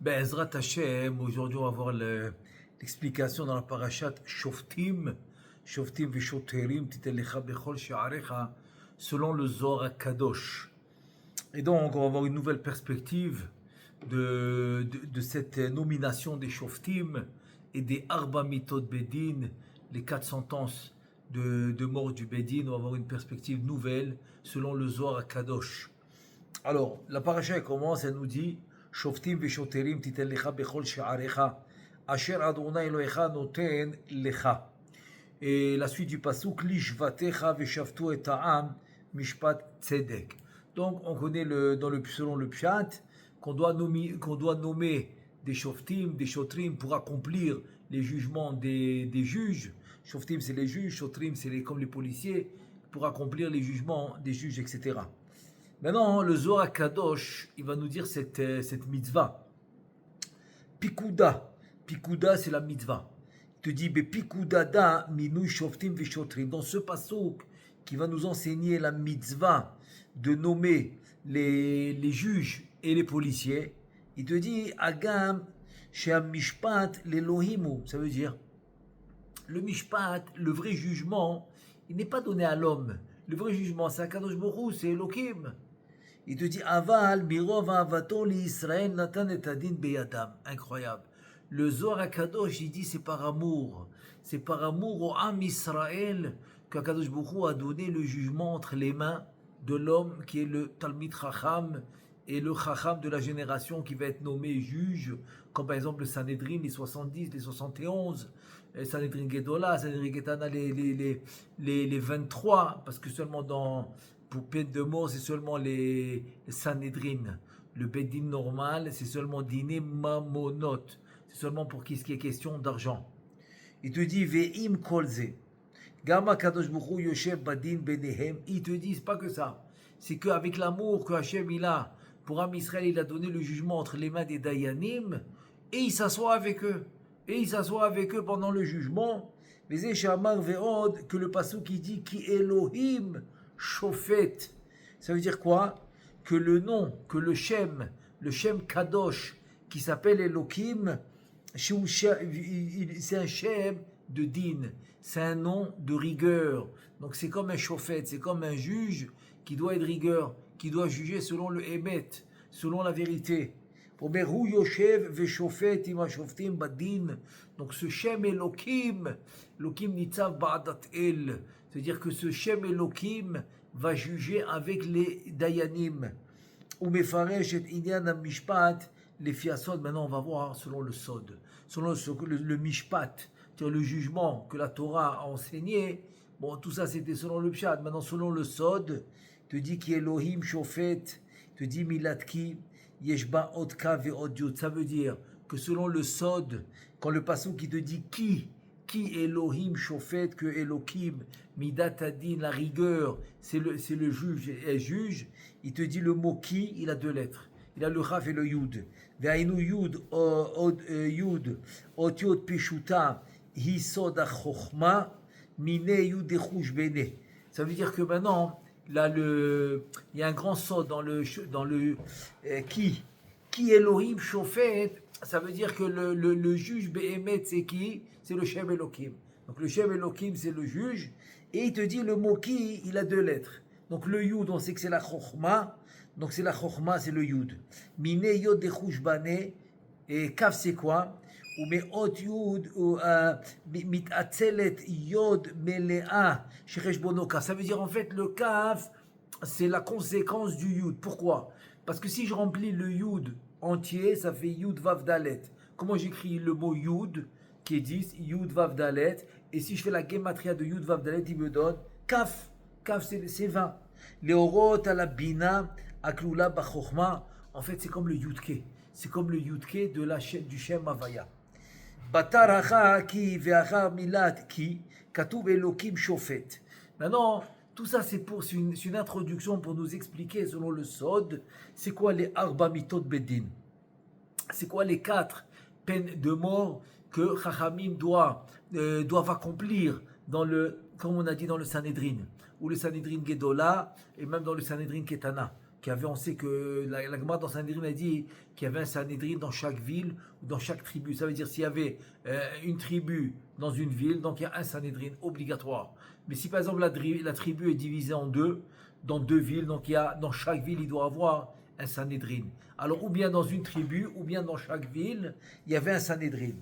Ben, Ezrat Hashem, aujourd'hui on va voir l'explication dans la parashat Shoftim, Shoftim Veshoterim, Titelecha Bechol She'arecha, selon le Zohar Kadosh. Et donc on va avoir une nouvelle perspective de cette nomination des Shoftim et des Arba Mitot Bedin, les 4 sentences de mort du Bedin. On va avoir une perspective nouvelle selon le Zohar Kadosh. Alors, la paracha commence, elle nous dit Shoftim veshoterim titen lecha bechol she'arecha asher Adonai Elohecha noten lecha. Et la suite du pasuk lishvatecha veshavtu et ha'am mishpat tzedek. Donc, on connaît selon le pshat qu'on doit nommer des shoftim, des shotrim pour accomplir les jugements des juges. Shoftim, c'est les juges, shotrim, c'est comme les policiers, pour accomplir les jugements des juges, etc. Maintenant, le Zohar Kadosh, il va nous dire cette mitzvah. Pikuda. Pikuda, c'est la mitzvah. Il te dit, Pikuda da minui shoftim veshotrim. Dans ce pasuk qui va nous enseigner la mitzvah de nommer les juges et les policiers, il te dit, Agam she'am mishpat l'Elohimu. Ça veut dire, le mishpat, le vrai jugement, il n'est pas donné à l'homme. Le vrai jugement, c'est Akadosh Baruch Hu, c'est Elohim. Il te dit Aval, Mirov, Avaton, l'Israël, Nathan et Adin Beyadam. Incroyable. Le Zohar Kadosh, il dit c'est par amour. C'est par amour au Am Israël qu'Akadosh Baruch Hu a donné le jugement entre les mains de l'homme qui est le Talmid Chacham et le Chacham de la génération qui va être nommé juge, comme par exemple le Sanhedrin, les 70, les 71, le Sanhedrin Gedola, Sanhedrin Getana, les 23, parce que seulement pour peine de mort, c'est seulement les Sanhedrin. Le Bedin normal, c'est seulement dîner mamonot. C'est seulement pour ce qui est question d'argent. Il te dit, Ve'im kolze. Gama kadosh buchu yoshev badin benehem. Il te dit, c'est pas que ça. C'est qu'avec l'amour que Hachem il a pour Am Israël, il a donné le jugement entre les mains des Dayanim, et il s'assoit avec eux. Et il s'assoit avec eux pendant le jugement. Mais c'est Shamar Ve'od, que le pasuk qui dit, Ki Elohim Shofet. Ça veut dire quoi? Que le nom, que le Shem Kadosh, qui s'appelle Elohim, c'est un Shem de din, c'est un nom de rigueur. Donc c'est comme un Shofet, c'est comme un juge qui doit être rigueur, qui doit juger selon le Emet, selon la vérité. Donc ce Shem Elohim, Elohim Nitzav Ba'adat El, c'est-à-dire que ce Shem Elohim va juger avec les Dayanim. Ou Mefaresh et Inyan Mishpat, les Fiasod. Maintenant, on va voir selon le Sod, selon le Mishpat, c'est-à-dire le jugement que la Torah a enseigné. Bon, tout ça c'était selon le Pshat. Maintenant, selon le Sod, te dit qu'Elohim Shofet, te dit Milatki, Yeshba Odka Ve'od Yud. Ça veut dire que selon le Sod, quand le passage qui te dit qui Elohim Shofet, que Elohim, Midat Adin, la rigueur, c'est le juge, il te dit le mot qui, il a 2 lettres. Il a le Chaf et le Yud. Ve'ainu Yud, Yud, Ot Yod Peshuta, Hisod HaChochma, Mine Yud Echush Bene. Ça veut dire que maintenant, là, il y a un grand sod dans le qui Elohim Shofet. Ça veut dire que le juge Behemet, c'est qui? C'est le Shem Elohim. Donc le Shem Elohim, c'est le juge. Et il te dit le mot qui, il a 2 lettres. Donc le Yud, on sait que c'est la Chochma. Donc c'est la Chochma, c'est le Yud. Mine Yod Dechush Bane. Et Kaf, c'est quoi? Ou Me'ot Yud, ou Mitatzelet Yod Melea Shechesh Bonoka. Ça veut dire en fait le Kaf, c'est la conséquence du Yud. Pourquoi? Parce que si je remplis le Yud entier, ça fait Yud Vav Dalet. Comment j'écris le mot Yud, qui est 10, Yud Vav Dalet, et si je fais la gematria de Yud Vav Dalet, il me donne Kaf. Kaf, c'est 20. Leorot ala bina aklula bachochma. En fait, c'est comme le Yudke. C'est comme le Yudke du Shem Havaya. Bataracha ki ve'achar milat ki katuv Elokim Shofet. Maintenant, tout ça, c'est une introduction pour nous expliquer, selon le Sod, c'est quoi les Arba Mitot Bedin. C'est quoi les 4 peines de mort que Chachamim doivent accomplir comme on a dit dans le Sanhedrin, ou le Sanhedrin Gedola, et même dans le Sanhedrin Ketana. on sait que la Gemara dans Sanhedrin a dit qu'il y avait un Sanhedrin dans chaque ville ou dans chaque tribu. Ça veut dire s'il y avait une tribu dans une ville, donc il y a un Sanhedrin obligatoire. Mais si par exemple la tribu est divisée en deux, dans deux villes, donc dans chaque ville il doit avoir un Sanhedrin. Alors ou bien dans une tribu, ou bien dans chaque ville, il y avait un Sanhedrin.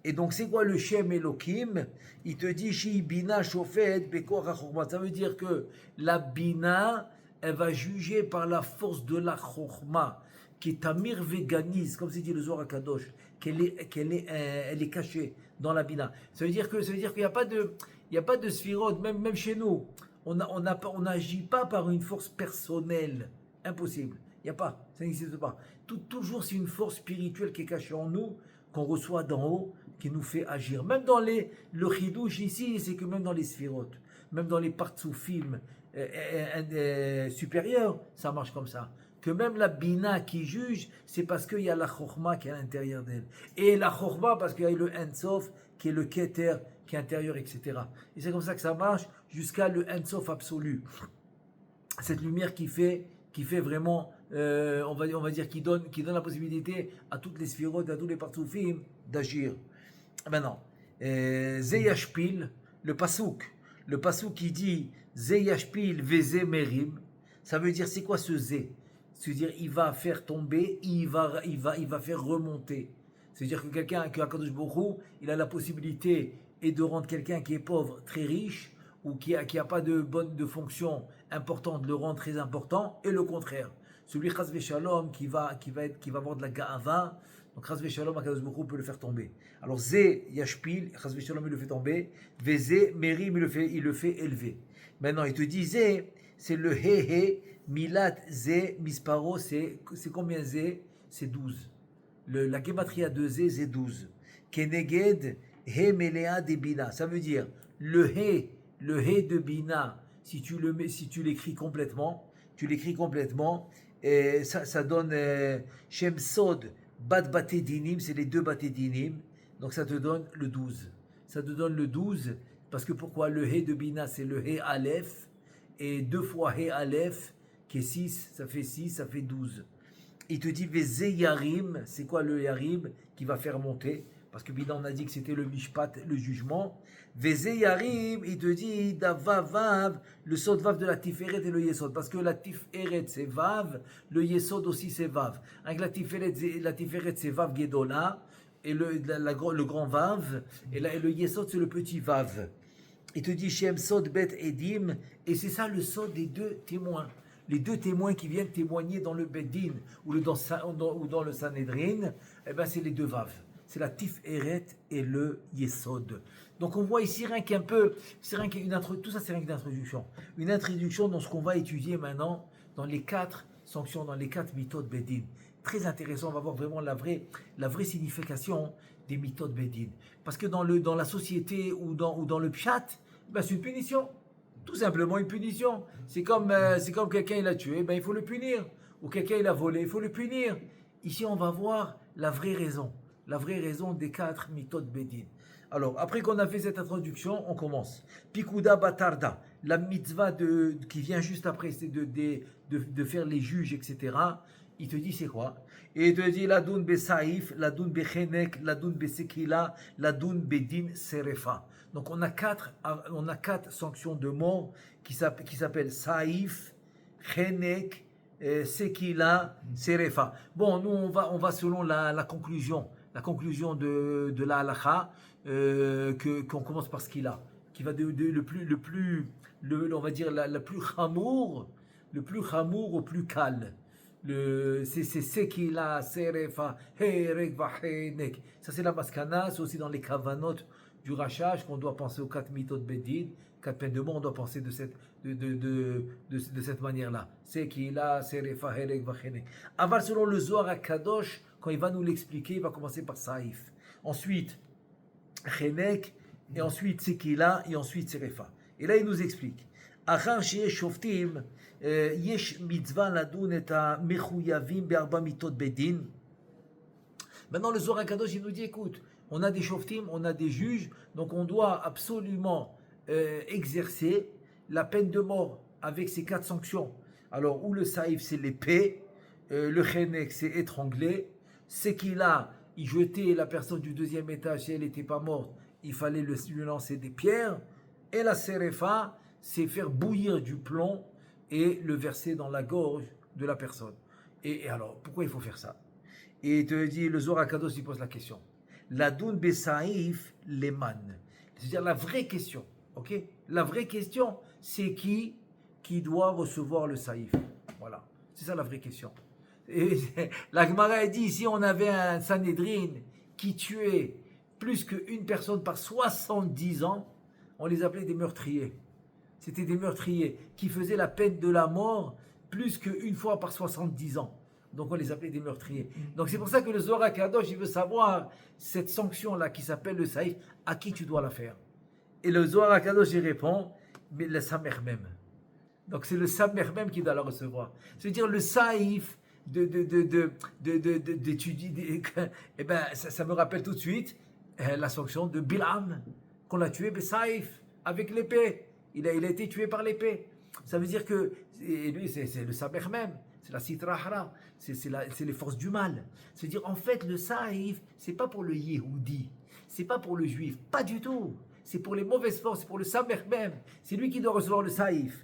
Et donc c'est quoi le Shem Elohim? Il te dit Shi Bina Shofet Bekor HaChorma. Ça veut dire que la Bina, elle va juger par la force de la Chorma, qui est Tamir Veganiz, comme c'est dit le Zohar Kadosh, elle est cachée dans la Bina. Ça veut dire qu'il n'y a pas de sphirot, même chez nous. On n'agit pas par une force personnelle. Impossible. Il n'y a pas. Ça n'existe pas. Toujours, c'est une force spirituelle qui est cachée en nous, qu'on reçoit d'en haut, qui nous fait agir. Même dans le chidouche ici, c'est que même dans les sphirotes, même dans les partsoufim supérieurs, ça marche comme ça. Que même la bina qui juge, c'est parce qu'il y a la chorma qui est à l'intérieur d'elle. Et la chorma, parce qu'il y a le ensof, qui est le keter, qui est intérieur, etc. Et c'est comme ça que ça marche, jusqu'à le ensof absolu. Cette lumière qui fait vraiment, on va dire, qui donne la possibilité à toutes les sphirotes, à tous les partsoufim d'agir. Maintenant, Zeyashpil, le pasouk qui dit Zeyashpil veze merim, ça veut dire c'est quoi ce Zé? C'est-à-dire il va faire tomber, il va faire remonter. C'est-à-dire que quelqu'un qui a Kadosh Baruch Hu, il a la possibilité et de rendre quelqu'un qui est pauvre très riche ou qui a pas de fonction importante, de le rendre très important, et le contraire. Celui Chas Veshalom qui va avoir de la ga'ava, donc Chas Veshalom, Akadosh Baruch Hu peut le faire tomber. Alors Zé Yashpil, Chas Veshalom il le fait tomber, Vezé Merim il le fait élever. Maintenant il te dit Zé, c'est le He Milat Zé Misparo, c'est combien Zé? C'est 12. La gematria de Zé, c'est 12. Keneged He Melea de Bina, ça veut dire le He de Bina, si tu l'écris complètement, et ça donne Shem Sod Bat Bate Dinim, c'est les deux Bate Dinim, donc ça te donne le 12. Ça te donne le 12, parce que pourquoi? Le He de Bina, c'est le He Aleph, et 2 fois He Aleph, qui est 6, ça fait 6, ça fait 12. Il te dit Vezé Yarim, c'est quoi le Yarim qui va faire monter? Parce que Bina, on a dit que c'était le Mishpat, le jugement. Vezé Yarim, il te dit Davav, le Sod Vav de la Tiferet et le Yesod. Parce que la Tiferet c'est Vav, le Yesod aussi c'est Vav. Avec la Tiferet c'est Vav Gedola, et le grand Vav, et le Yesod c'est le petit Vav. Il te dit Shem Sod Bet Edim, et c'est ça le Sod des deux témoins. Les deux témoins qui viennent témoigner dans le Beddin ou dans le Sanhedrin, eh ben c'est les deux Vav. C'est la Tiferet et le Yesod. Donc on voit ici rien qu'un peu, tout ça c'est rien qu'une introduction. Une introduction dans ce qu'on va étudier maintenant dans les 4 sanctions, dans les 4 méthodes Beddin. Très intéressant, on va voir vraiment la vraie signification des méthodes Beddin. Parce que dans la société ou dans le pshat, ben c'est une punition. Tout simplement une punition. C'est comme quelqu'un il a tué, ben il faut le punir. Ou quelqu'un il a volé, il faut le punir. Ici on va voir la vraie raison des 4 méthodes Beddin. Alors, après qu'on a fait cette introduction, on commence. Pikuda Batarda, la mitzvah qui vient juste après, c'est de faire les juges, etc. Il te dit c'est quoi? Et il te dit Ladoun Besaïf, Ladoun Bechenek, Ladoun Besekila, Ladoun Bedin Serefa. Donc on a 4 sanctions de mort qui s'appellent Saïf, Chenek, Sekila, Serefa. Bon, nous on va selon la conclusion de la halakha, qu'on commence par ce qu'il a, qui va on va dire la plus chamour au plus calme. C'est Sekila, Serefa, Herek, Vahenek. Ça c'est la maskana, c'est aussi dans les kavanot du rachage qu'on doit penser aux 4 méthodes Beddin, 4 peines de mort, on doit penser de cette manière-là. Sekila, Serefa, Herek, Vahenek. Aval selon le Zohar HaKadosh, quand il va nous l'expliquer, il va commencer par Saïf. Ensuite, Chenek, et ensuite Sekila, et ensuite Serefa. Et là, il nous explique. Achar sheyesh shoftim, yesh mitzvah ladun et mechuyavim be'arba mitot bedin. Maintenant, le Zohar HaKadosh, il nous dit, écoute, on a des shoftim, on a des juges, donc on doit absolument exercer la peine de mort avec ces 4 sanctions. Alors, ou le saïf, c'est l'épée, le chenek, c'est étrangler, c'est il jetait la personne du deuxième étage, si elle n'était pas morte, il fallait lui lancer des pierres, et la serefa, c'est faire bouillir du plomb et le verser dans la gorge de la personne. Et alors, pourquoi il faut faire ça? Et il te dit, le Zohar HaKadosh, il pose la question. L'adun besaïf leman. C'est-à-dire la vraie question, ok? La vraie question, c'est qui doit recevoir le saïf. Voilà, c'est ça la vraie question. Et la Gemara dit, si on avait un Sanhedrin qui tuait plus qu'une personne par 70 ans, on les appelait des meurtriers. C'était des meurtriers qui faisaient la peine de la mort plus qu'une fois par 70 ans. Donc on les appelait des meurtriers. Donc c'est pour ça que le Zohar HaKadosh, il veut savoir cette sanction-là qui s'appelle le saïf, à qui tu dois la faire. Et le Zohar HaKadosh, il répond, mais le samer même. Donc c'est le samer même qui doit la recevoir. C'est-à-dire le saïf d'étudier, eh ben, ça me rappelle tout de suite la sanction de Bilam, qu'on a tué Saïf avec l'épée. Il a été tué par l'épée. Ça veut dire que, et lui, c'est le saber même, c'est la sitrahra, c'est les forces du mal. C'est-à-dire, en fait, le saïf, c'est pas pour le Yehudi, c'est pas pour le juif, pas du tout. C'est pour les mauvaises forces, c'est pour le saber même. C'est lui qui doit recevoir le saïf.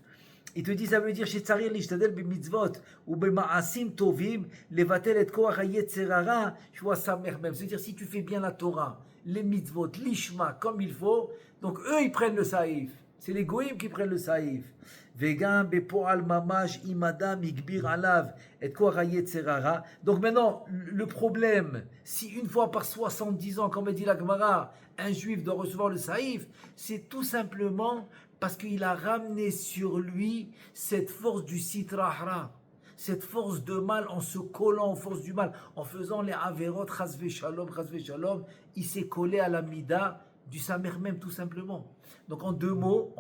Il te dit, ça veut dire, שצריך להשתדל במצוות ובמעשים טובים, לבטל את כוח היצר הרע, שהוא הסמך מהם. C'est-à-dire, si tu fais bien la Torah, les mitzvot, l'ishma, comme il faut, donc eux, ils prennent le saïf. C'est les goïms qui prennent le saïf. וגם בפועל ממש, אם אדם יגביר עליו את כוח היצר הרע. Donc maintenant, le problème, si une fois par 70 ans, comme dit la Gemara, un juif doit recevoir le saïf, c'est tout simplement parce qu'il a ramené sur lui cette force du sitrahra, cette force de mal en se collant aux forces du mal, en faisant les averot, chasve shalom, il s'est collé à la mida du samer même tout simplement. Donc en deux mots,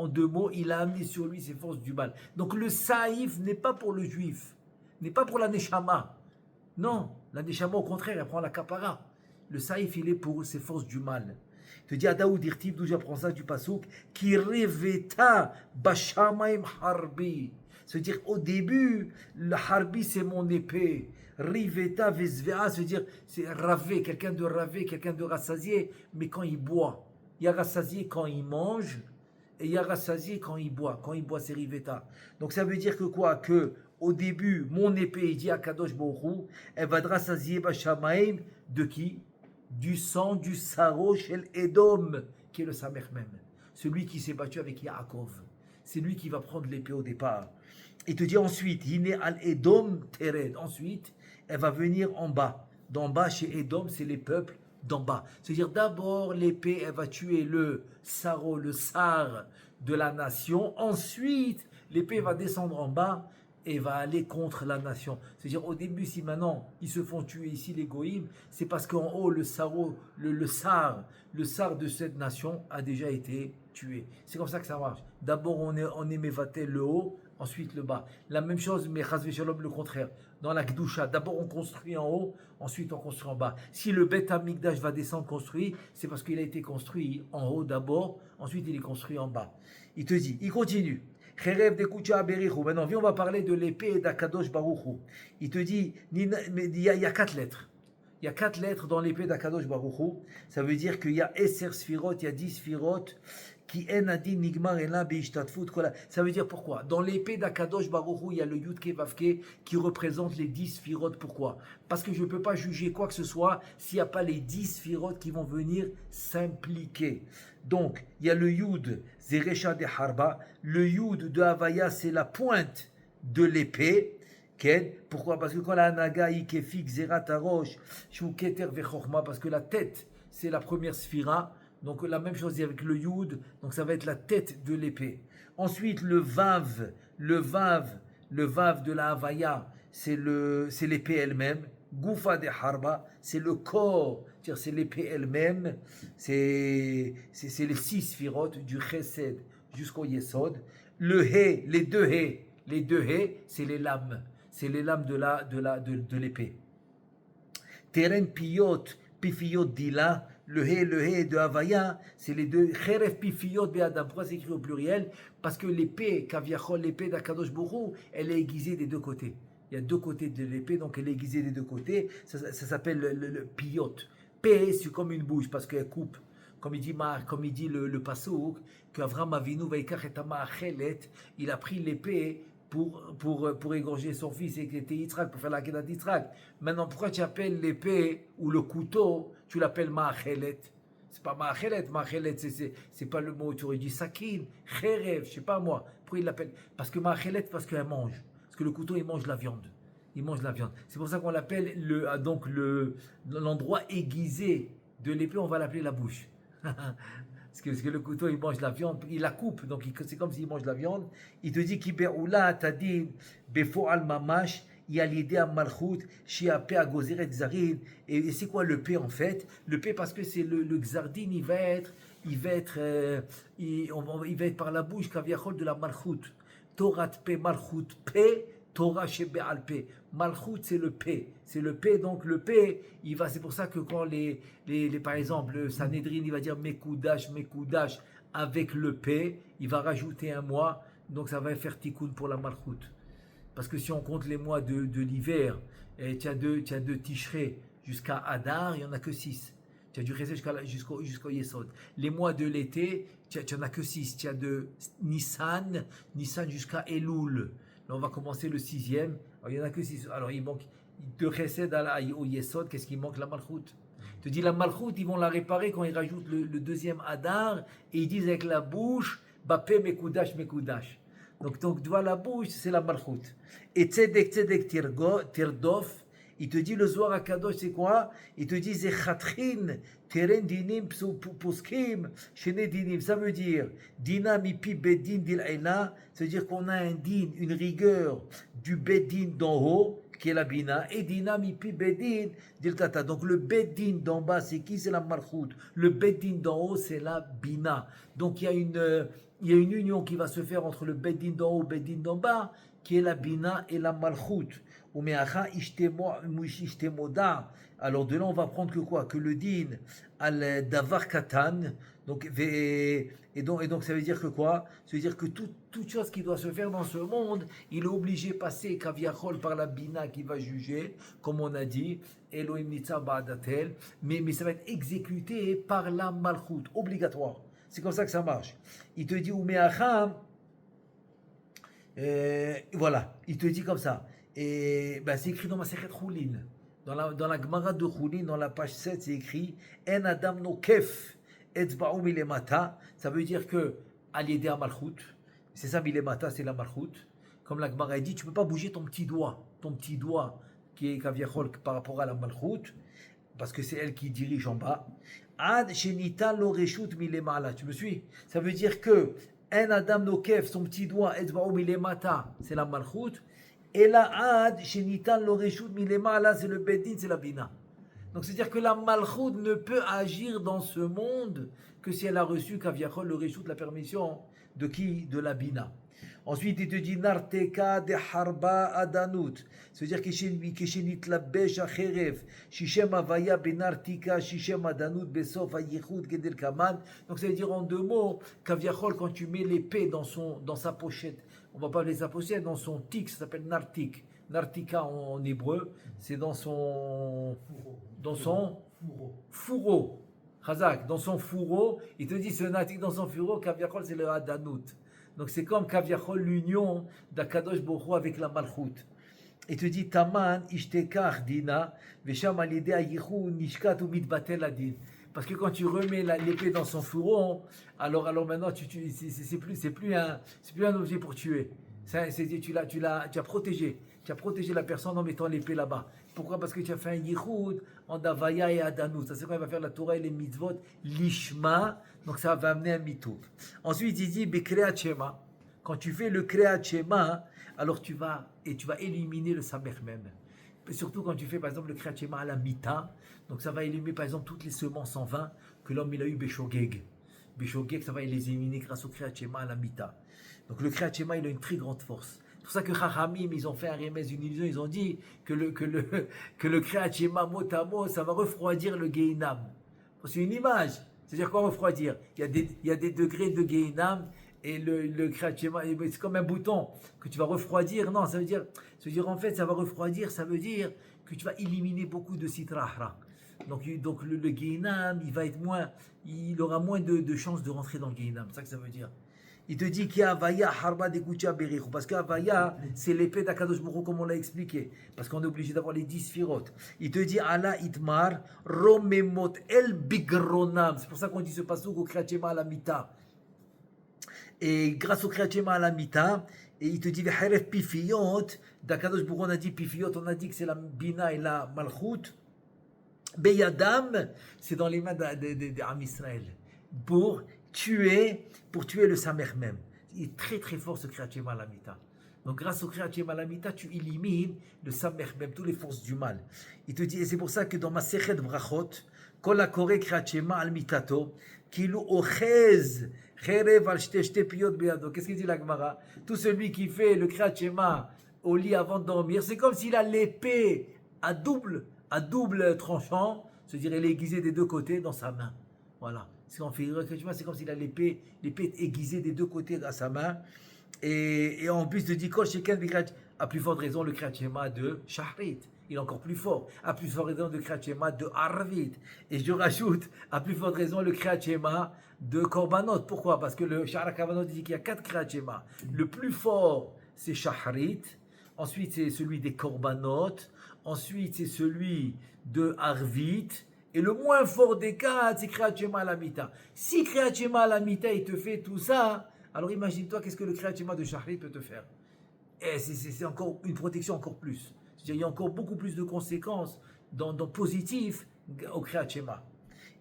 il a amené sur lui ces forces du mal. Donc le saïf n'est pas pour le juif, n'est pas pour la neshama. Non, la neshama au contraire, elle prend la kapara. Le saïf, il est pour ces forces du mal. Je te dis à Daoud Irtiv, d'où j'apprends ça du pasouk, qui reveta bashamaim harbi. C'est-à-dire au début, le harbi c'est mon épée. Riveta vezvea, c'est-à-dire c'est ravé, quelqu'un de ravé, quelqu'un de rassasié, mais quand il boit. Il y a rassasié quand il mange, et il y a rassasié quand il boit. Quand il boit, c'est riveta. Donc ça veut dire que quoi? Que au début, mon épée, il dit à Kadosh Baruch Hu, elle va rassasier bashamaim de qui? Du sang du Saro Shel Edom, qui est le Samer même. Celui qui s'est battu avec Yaakov. C'est lui qui va prendre l'épée au départ. Il te dit ensuite, Hine al Edom Tered. Ensuite, elle va venir en bas. D'en bas, chez Edom, c'est les peuples d'en bas. C'est-à-dire, d'abord, l'épée, elle va tuer le Saro, le Sar de la nation. Ensuite, l'épée va descendre en bas et va aller contre la nation. C'est-à-dire, au début, si maintenant, ils se font tuer ici, les goïms, c'est parce qu'en haut, le Saro, le Sar de cette nation a déjà été tué. C'est comme ça que ça marche. D'abord, on est mévatel le haut, ensuite le bas. La même chose, mais chas v'shalom, le contraire. Dans la Gdusha, d'abord on construit en haut, ensuite on construit en bas. Si le Beth Amikdash va descendre construit, c'est parce qu'il a été construit en haut d'abord, ensuite il est construit en bas. Il te dit, il continue. Maintenant, viens, on va parler de l'épée d'Akadosh Baruch Hu. Il te dit, il y a 4 lettres. Il y a 4 lettres dans l'épée d'Akadosh Baruch Hu. Ça veut dire qu'il y a Eser Sfirot, il y a 10 Sfirot. Ça veut dire pourquoi? Dans l'épée d'Akadosh Baruch Hu, il y a le Yudke Vavke qui représente les 10 Sfirot. Pourquoi? Parce que je ne peux pas juger quoi que ce soit s'il n'y a pas les 10 Sfirot qui vont venir s'impliquer. Donc, il y a le Yud, Zerecha de Harba. Le Yud de Havaya, c'est la pointe de l'épée. Pourquoi? Parce que quand la Naga Ikefik Zerat Arosh, Shu Keter Vechorma, parce que la tête, c'est la première Sphira. Donc la même chose avec le Yud, donc ça va être la tête de l'épée. Ensuite le Vav de la Havaya, c'est l'épée elle-même. Goufa de Harba, c'est le corps, c'est l'épée elle-même. C'est les 6 sphirotes du Chesed jusqu'au Yesod. Le He, les deux He, c'est les lames. C'est les lames de l'épée. Teren Piyot, Pifiyot Dila. le He de Havaya, c'est les deux. Cheref pifiyot be'adam. Pourquoi c'est écrit au pluriel? Parce que l'épée, kaviachol, l'épée d'Akadosh Borou, elle est aiguisée des deux côtés. Il y a deux côtés de l'épée, donc elle est aiguisée des deux côtés. Ça s'appelle le piyot. P, c'est comme une bouche, parce qu'elle coupe. Comme il dit le Passouk, qu'Avram Avinu vaikach et Ma'achelet, il a pris l'épée pour égorger son fils et qui était Yitzhak, pour faire la Kedat d'Yitzhak. Maintenant, pourquoi tu appelles l'épée ou le couteau, tu l'appelles Ma'achelet? C'est pas Ma'achelet, c'est pas le mot, tu aurais dit Sakin, Cherev, je sais pas moi. Pourquoi il l'appelle? Parce que Ma'achelet, parce qu'elle mange. Parce que le couteau, il mange la viande. Il mange la viande. C'est pour ça qu'on l'appelle l'endroit aiguisé de l'épée, on va l'appeler la bouche. Parce que le couteau, il mange la viande, il la coupe, donc c'est comme s'il mange la viande. Il te dit qu'Iberoula, t'as dit, Befo al mamash, il y a l'idée à malchut, shiapé à gozeret zarin. Et c'est quoi le P en fait? Le P, parce que c'est le xardin, il va être par la bouche, kaviachol de la malchut. Torat P, malchut P, Torah shebe al P. Malchut, c'est le P. C'est le P, donc le P, c'est pour ça que quand par exemple, le Sanhedrin, il va dire Mekoudash, avec le P, il va rajouter un mois, donc ça va faire tikkun pour la Malchut. Parce que si on compte les mois de l'hiver, tu as deux Tishrei jusqu'à Adar, il n'y en a que 6. Tu as du Chesed jusqu'au Yesod. Les mois de l'été, tu n'en as que 6. Tu as de Nissan jusqu'à Elul. Là, on va commencer le 6e. Alors, il n'y en a que 6. Alors, il manque de Chesed au Yesod. Qu'est-ce qui manque? La Malchut. Je te dis, la Malchut, ils vont la réparer quand ils rajoutent le 2e Adar. Et ils disent avec la bouche, Bapé Mekoudash. Donc, tu vois, la bouche, c'est la Malchut. Et Tzedek Tirdof, il te dit le Zohar HaKadosh, c'est quoi? Il te dit Zechatrin, Teren Dinim, Poskim, Shene Dinim. Ça veut dire Dina Mipi Bedin Dil'Aina, ça veut dire qu'on a un din, une rigueur du Bedin d'en haut, qui est la Bina, et Dina Mipi Bedin Dil'Tata. Donc le Bedin d'en bas, c'est qui? C'est la Malchut. Le Bedin d'en haut, c'est la Bina. Donc il y a une union qui va se faire entre le Bedin d'en haut et le Bedin d'en bas, qui est la Bina et la Malchut. Alors de là on va prendre que quoi? Que le din al davar katan. Donc ça veut dire que quoi? Ça veut dire que toute chose qui doit se faire dans ce monde, il est obligé de passer kaviachol par la bina qui va juger, comme on a dit, Elohim nitza ba'adatel, mais ça va être exécuté par la malchut, obligatoire. C'est comme ça que ça marche. Il te dit umeacham, voilà, il te dit comme ça. Et c'est écrit dans ma Sechet Choulin. Dans la Gemara de Choulin, dans la page 7, c'est écrit En Adam no kef etzba'u milemata. Ça veut dire que Aliédé à Malchut, c'est ça milemata, c'est la Malchut. Comme la Gemara dit, tu ne peux pas bouger ton petit doigt qui est kaviachol par rapport à la Malchut, parce que c'est elle qui dirige en bas. Ad shenita lo reshut milemala. Tu me suis? Ça veut dire que En Adam no kef, son petit doigt, etzba'u milemata, c'est la Malchut. Et la ad, shenitan l'oreshut milemala, c'est le bedin, c'est la bina. Donc c'est-à-dire que la malchut ne peut agir dans ce monde que si elle a reçu kaviachol l'oreshut, la permission de qui? De la bina. Ensuite il te dit narteka de harba adanut. C'est-à-dire que shenit la besh acherev, shishem avaya benartika, shishem adanut besof ayichut gedel kaman. Donc ça veut dire en deux mots, kaviachol quand tu mets l'épée dans sa pochette. On va pas appeler sa pochette, dans son tic, ça s'appelle nartik. Nartika en hébreu, c'est dans son fourreau. Chazak, dans son fourreau, il te dit ce nartik dans son fourreau, kaviachol c'est le hadanut. Donc c'est comme kaviachol l'union d'Akadosh Baruch Hu avec la malchut. Il te dit taman ishtekach dina, vesham alidei ayichu nishkat ou mitbatel adin. Parce que quand tu remets l'épée dans son fourreau, alors maintenant c'est plus un objet pour tuer. Tu as protégé la personne en mettant l'épée là-bas. Pourquoi? Parce que tu as fait un yichud en davaya et adanut. Ça c'est quand il va faire la Torah et les mitzvot lishma. Donc ça va amener un mitouf. Ensuite il dit bekreat shema. Quand tu fais le kreat shema, alors tu vas éliminer le samer même. Surtout quand tu fais par exemple le Kriyat Shema à la mita, donc ça va éliminer par exemple toutes les semences en vin que l'homme il a eu Beshogeg. Beshogeg, ça va les éliminer grâce au Kriyat Shema à la mita. Donc le Kriyat Shema il a une très grande force. C'est pour ça que Chachamim ils ont fait un remez, une illusion, ils ont dit que le Kriyat Shema mot à mot ça va refroidir le Gehinam. C'est une image. C'est-à-dire quoi refroidir? Il y a des degrés de Gehinam et le Kriyat Shema, c'est comme un bouton que tu vas refroidir. Non, ça veut dire en fait, ça va refroidir, ça veut dire que tu vas éliminer beaucoup de Sitra Ahra. Donc le Gehinam, il aura moins de chances de rentrer dans le Gehinam. C'est ça que ça veut dire. Il te dit qu'il y a Havaya Harba de Kucha Berichu. Parce qu'Havaya, c'est l'épée d'Akadosh Baruch Hu, comme on l'a expliqué. Parce qu'on est obligé d'avoir les 10 sphirotes. Il te dit Allah Itmar, Romemot El Bigronam. C'est pour ça qu'on dit ce passage au Kriyat Shema à la Mita. Et grâce au Kriyat Shema à la Mita, et il te dit Ve'heref Pifiyot. D'Akadosh Baruch Hu, on a dit Pifiyot, on a dit que c'est la Bina et la Malchut. Beyadam, c'est dans les mains d'Am Israël. Pour tuer le Samer même. Il est très très fort ce Kriyat Shema Lamita. Donc grâce au Kriyat Shema Lamita, tu élimines le Samer même, toutes les forces du mal. Il te dit, et c'est pour ça que dans ma Sechet Brachot, Kol HaKoreh Kriyat Shema Al Mitato, Kilu Ochez, Cherev Al Shte Piyot Beyado. Qu'est-ce qu'il dit la Gemara? Tout celui qui fait le Kriyat Shema au lit avant de dormir, c'est comme s'il a l'épée à double tranchant, c'est-à-dire elle est aiguisée des deux côtés dans sa main. Voilà. C'est comme s'il a l'épée aiguisée des deux côtés à sa main. Et en plus de Dikol, à plus forte raison, le Kriyat Shema de Shahrit. Il est encore plus fort. À plus forte raison, le Kriyat Shema de Arvit. Et je rajoute, à plus forte raison, le Kriyat Shema de Korbanot. Pourquoi? Parce que le Shahar Korbanot dit qu'il y a 4 Kriyat Shema. Le plus fort, c'est Shahrit. Ensuite, c'est celui des Korbanot. Ensuite, c'est celui de Arvit. Et le moins fort des cas, c'est Kriyat Shema à la Mita. Si Kriyat Shema à la Mita, il te fait tout ça, alors imagine-toi qu'est-ce que le Kriyat Shema de Shahrit peut te faire. Et c'est encore une protection encore plus. C'est-à-dire il y a encore beaucoup plus de conséquences dans positif au Kriyat Shema.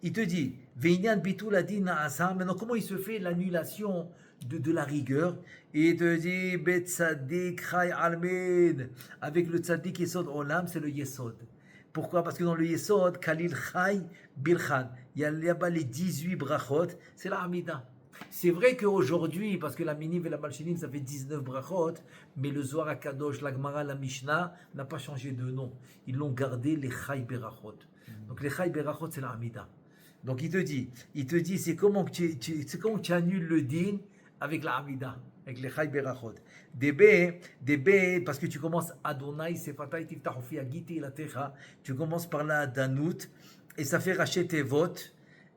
Il te dit, Veinyan bitul adin na'asa. Maintenant, comment il se fait l'annulation de la rigueur? Et il te dit, Bet tzadik chay almed. Avec le tzadik yesod olam, c'est le yesod. Pourquoi? Parce que dans le Yesod, Khalil Chay Bilchan, il y a là-bas les 18 brachot, c'est la Hamida. C'est vrai qu'aujourd'hui, parce que la Miniv et la Malchinim, ça fait 19 brachot, mais le Zohar HaKadosh, la Gemara, la Mishnah n'a pas changé de nom. Ils l'ont gardé les Chay Berachot. Donc les Chay Berachot, c'est la Hamida. Donc il te dit, c'est comment que tu annules le din avec la Hamida, avec les Chay Berachot. DB, parce que tu commences Adonai, Sefatai, Tiftach, Ofi, Agiti, la Techa, tu commences par la Danut, et ça fait Rachet Tevot,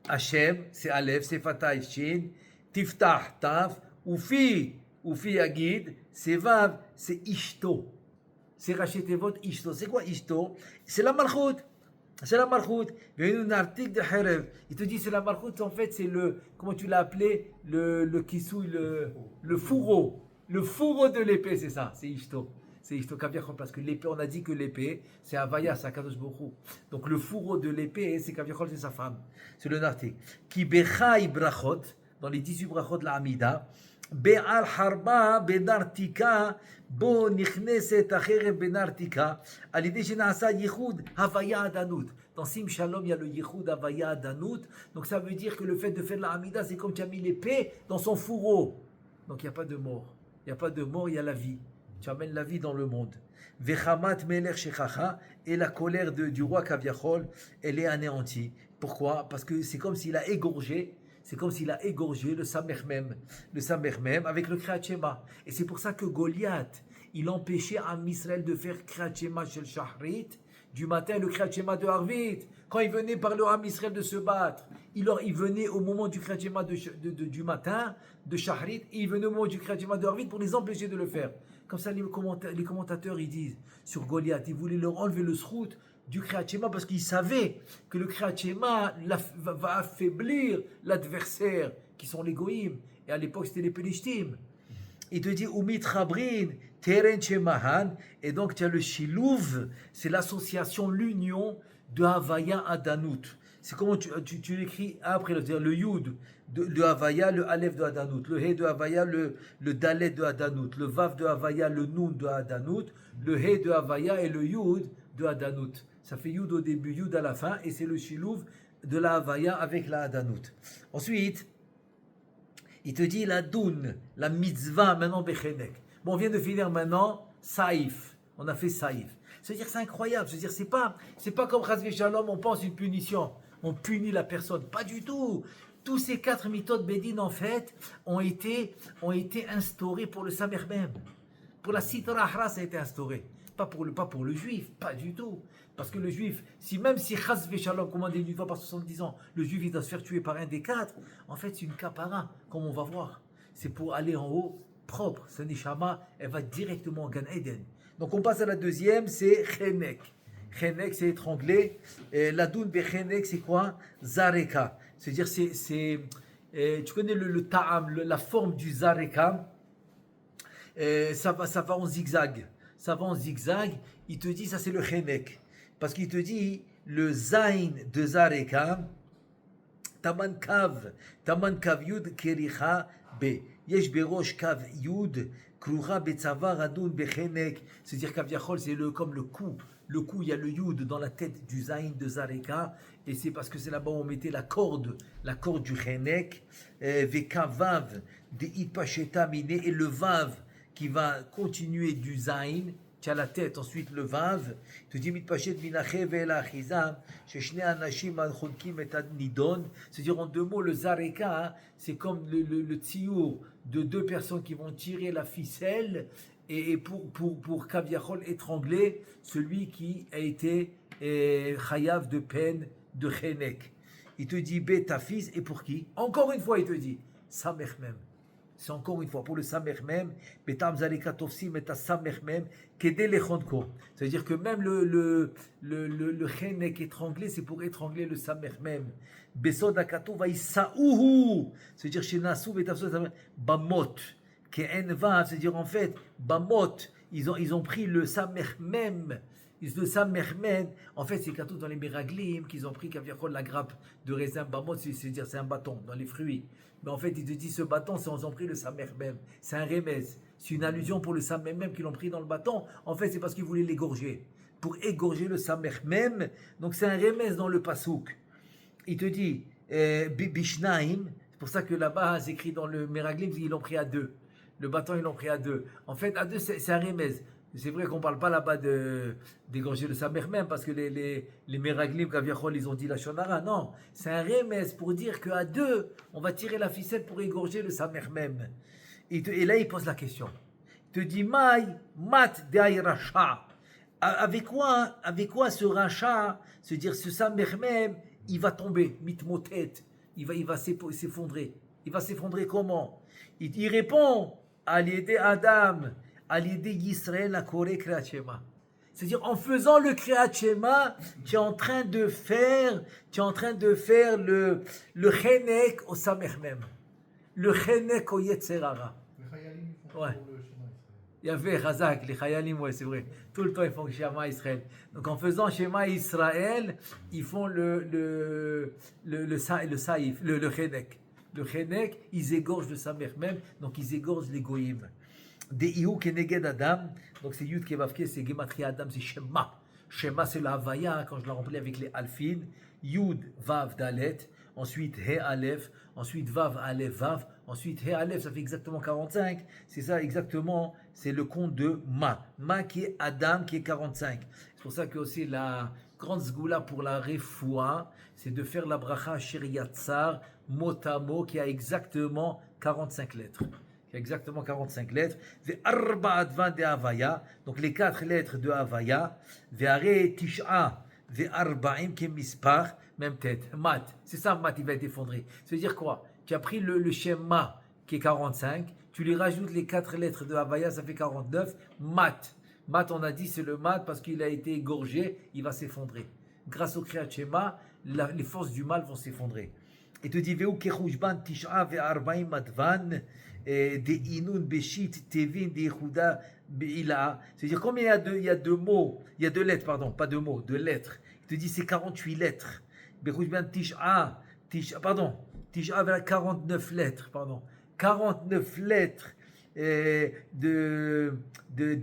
Hashem, c'est Aleph, Sefatai, Shin, Tiftach, Taf, Ufi, Agid, c'est Vav, c'est Ishto. C'est Rachet Tevot, Ishto. C'est quoi Ishto? C'est la Malchut. C'est la Malchut. Il y a un article de Herev. Il te dit c'est la Malchut, en fait, c'est le, comment tu l'as appelé, le kissouille, le fourreau. Le fourreau de l'épée, c'est ça, c'est Ishto. C'est Ishto Kaviachol, parce que l'épée, on a dit que l'épée, c'est Havaya, c'est Akadosh Baruch Hu. Donc le fourreau de l'épée, c'est Kaviachol, c'est sa femme. C'est le nartik. Ki bechai brachot, dans les 18 brachot de la Hamida, be'al harba benartika, bo nichneset acherev benartika, à l'idée shenasa yichud Havaya adanut. Dans Sim Shalom, il y a le yichud Havaya adanut. Donc ça veut dire que le fait de faire la Hamida, c'est comme tu as mis l'épée dans son fourreau. Donc il n'y a pas de mort. Il n'y a pas de mort, il y a la vie. Tu amènes la vie dans le monde. Vechamat melech shechacha, et la colère du roi Kaviachol, elle est anéantie. Pourquoi? Parce que c'est comme s'il a égorgé, le Samer même avec le Kriyat Shema. Et c'est pour ça que Goliath, il empêchait Am Israël de faire Kriyat Shema shel Shahrit, du matin le Kriyat Shema de Arvit. Quand il venait par le Am Israël de se battre, il venait au moment du Kriyat Shema du matin, de Shahrit, et il venait au moment du Kriyat Shema de Arvit pour les empêcher de le faire. Comme ça, les commentateurs, ils disent, sur Goliath, ils voulaient leur enlever le srout du Kriyat Shema parce qu'ils savaient que le Kriyat Shema va affaiblir l'adversaire, qui sont les Goïm. Et à l'époque, c'était les Pelishtim. Il te dit, Umit Chabrin, Teren Shemahan, et donc tu as le Shilouv, c'est l'association, l'union de Havaya à Danut. C'est comment tu l'écris après, c'est-à-dire le Yud de Havaya, le Aleph de Adanut, le He de Havaya, le Dalet de Adanut, le Vav de Havaya, le Nun de Adanut, le He de Havaya et le Yud de Adanut. Ça fait Yud au début, Yud à la fin, et c'est le Shilouv de la Havaya avec la Adanut. Ensuite, il te dit la Doun, la mitzvah, maintenant Bechenek. Bon, on vient de finir maintenant Saïf. On a fait Saïf. C'est-à-dire, c'est incroyable. C'est-à-dire, c'est pas comme Chazvé Shalom, on pense une punition. on punit la personne. Pas du tout. Tous ces 4 méthodes bédines, en fait, ont été instaurés pour le Samer même. Pour la Sitra Ahra, ça a été instauré. Pas pour le juif, pas du tout. Parce que le juif, même si Chaz Veshalom, commandé une fois par 70 ans, le juif il doit se faire tuer par un des 4, en fait c'est une kapara, comme on va voir. C'est pour aller en haut propre. Sa neshama, elle va directement en Gan Eden. Donc on passe à la deuxième, c'est Chenek. Chenek, c'est étranglé. Ladoun be Chenek, c'est quoi? Zareka. C'est-à-dire, tu connais le ta'am, la forme du Zareka. Ça va en zigzag. Ça va en zigzag. Il te dit, ça c'est le Chenek. Parce qu'il te dit, le Zain de Zareka, Taman Kav Yud Kericha Be. Yesh Berosh Kav Yud Krucha Betzava Radun Bechenek. C'est-à-dire Kaviachol, c'est comme le cou. Le cou, il y a le Yud dans la tête du Zain de Zareka. Et c'est parce que c'est là-bas où on mettait la corde du Chenek. Vekavav de Itpacheta Mine. Et le Vav qui va continuer du Zain. Tu as la tête, ensuite le Vav. Tu dis Mitpachet Minache Vela Achizam. Sheshne Anashim Alchonkim et Nidon. C'est-à-dire en 2 mots, le Zareka, hein, c'est comme le tsiour de 2 personnes qui vont tirer la ficelle et pour Kaviachol étrangler celui qui a été chayav de peine de Chenek. Il te dit Betafis, et pour qui? Encore une fois, il te dit Samer même. C'est encore une fois pour le Samer même, Betam Zareka Tofsim et Samer même, Kede Lechonko. C'est-à-dire que même le Chenek étranglé, c'est pour étrangler le Samer même. Besod Akato va Isaouhu. C'est-à-dire chez Nassou, Bamot. Ke'enva, c'est-à-dire en fait, Bamot, ils ont pris le Samer même. Le Samer même, en fait, c'est Katou dans les Meraglim qu'ils ont pris la grappe de raisin Bamot, c'est-à-dire c'est un bâton dans les fruits. Mais en fait, ils te disent ce bâton, c'est ils ont pris le Samer même. C'est un remez. C'est une allusion pour le Samer même qu'ils ont pris dans le bâton. En fait, c'est parce qu'ils voulaient l'égorger. Pour égorger le Samer même. Donc, c'est un remez dans le Pasouk. Il te dit, Bishnaim, c'est pour ça que là-bas, c'est écrit dans le Meraglim, ils l'ont pris à 2. Le bâton, ils l'ont pris à 2. En fait, à 2, c'est un remez. C'est vrai qu'on ne parle pas là-bas d'égorger le Samer même, parce que les Meraglim, Kaviachol, ils ont dit la Shonara. Non, c'est un remez pour dire qu'à 2, on va tirer la ficelle pour égorger le Samer même. Et là, il pose la question. Il te dit, Maï, mat de racha. Avec quoi ce racha, c'est-à-dire ce Samer même, il va tomber, mitmotet, il va s'effondrer. Il va s'effondrer comment? Il répond, à l'aider Adam, à l'aider Yisraël à Koré Kriyat Shema. C'est-à-dire, en faisant le Kriyat Shema, tu es en train de faire le Chenek au Samer même. Le Chenek au Yetzerara. Ouais. Il y avait Razak, les Chayalim, ouais, c'est vrai. Tout le temps, ils font Shema Israël. Donc, en faisant Shema Israël, ils font le Saïf, le Chenek. Le Chenek, ils égorgent le Samer même, donc ils égorgent les Goïm. Des Iou Keneged Adam, donc c'est Yud Kevavke, c'est Gematria Adam, c'est Shema. Shema, c'est la Havaya, quand je la remplis avec les Alfin. Yud, Vav, Dalet. Ensuite, He Aleph. Ensuite, Vav, Aleph, Vav. Ensuite, He Aleph, ça fait exactement 45. C'est ça, exactement. C'est le compte de Ma. Ma qui est Adam, qui est 45. C'est pour ça que aussi la grande zgoula pour la Refoua, c'est de faire la bracha Shiriyatsar, mot, qui a exactement 45 lettres. Exactement 45 lettres. De Havaya, donc les 4 lettres de Havaya. Ve'are Tish'a, ve'arba'im kemispar, même tête. Mat, c'est ça, mat, il va être effondré. Ça veut dire quoi? Tu as pris le schéma qui est 45, tu lui rajoutes les 4 lettres de Havaya, ça fait 49. Mat. Mat, on a dit, c'est le mat parce qu'il a été égorgé, il va s'effondrer. Grâce au Kriyat Shema, les forces du mal vont s'effondrer. Et te dit, Veu kechushban tish'a ve'arba'im madvan. Des inun beshit tevin des Yehuda beila. C'est-à-dire combien il y a 2 mots, il y a 2 lettres, pardon, pas 2 mots, 2 lettres. Il te dit c'est 48 lettres. Tish'a, pardon, Tish'a vers 49 lettres, pardon. 49 lettres de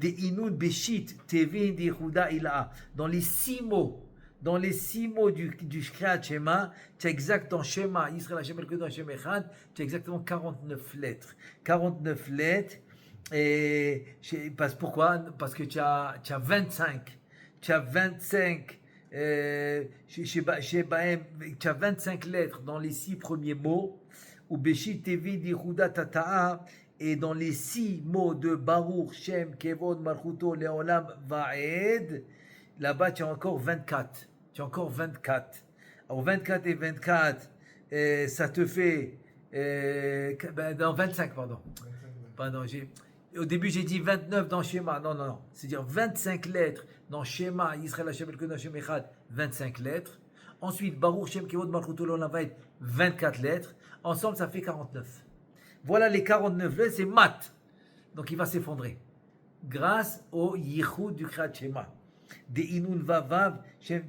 inun beshit tevin des Yehuda ila. Dans les 6 mots. Dans les 6 mots du Kriyat Shema, tu as exactement Shema, Israël Hashem El Hashem Echad, tu as exactement 49 lettres. 49 lettres, pourquoi? Parce que tu as 25. Tu as 25 tu as 25 lettres dans les 6 premiers mots, ou Beshit Tevi Dihuda Tata'a, et dans les 6 mots de Baruch, Shem, Kevod, Malchuto, Leolam, Va'ed, là-bas tu as encore 24. Tu as encore 24. Alors 24 et 24, ça te fait. Non, 25, pardon. Pardon, au début j'ai dit 29 dans Shema. Non, non, non. C'est-à-dire 25 lettres dans Shema, Yisrael Hashem Elkenu Hashem Echad, 25 lettres. Ensuite, Baruch Shem Kevod Malchuto Leolam Va'ed, 24 lettres. Ensemble, ça fait 49. Voilà les 49 lettres, c'est mat. Donc il va s'effondrer. Grâce au Yichud du Kriyat Shema. Des Inun Vavav,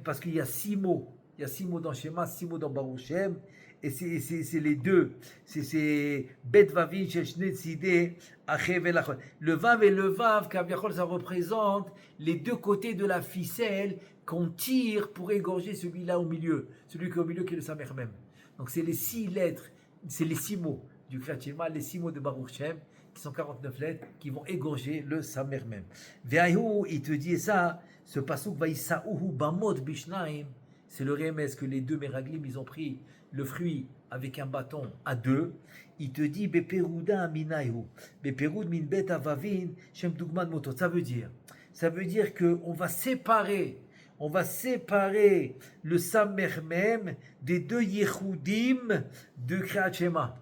parce qu'il y a 6 mots. Il y a 6 mots dans Shema, 6 mots dans Baruch Shem. Et c'est les deux. C'est Bet Vavin, Sheshne Tzideh, Achev et Lachon. Le Vav et le Vav, Kaviachol, ça représente les deux côtés de la ficelle qu'on tire pour égorger celui-là au milieu. Celui qui est au milieu, qui est le Samer même. Donc c'est les 6 lettres, c'est les 6 mots du Kriyat Shema, les 6 mots de Baruch Shem, qui sont 49 lettres, qui vont égorger le Samer même. Ve'ahu, il te dit ça, ce pasuk Vaïsaouhu Bamot Bishnaim, c'est le Rémes que les deux Meraglim, ils ont pris le fruit avec un bâton à deux. Il te dit Beperouda Minayu, Beperoud min bet avavin, Shem Dugman Motot. Ça veut dire qu'on va séparer le Samer même des deux Yehudim de Kriyat Shema.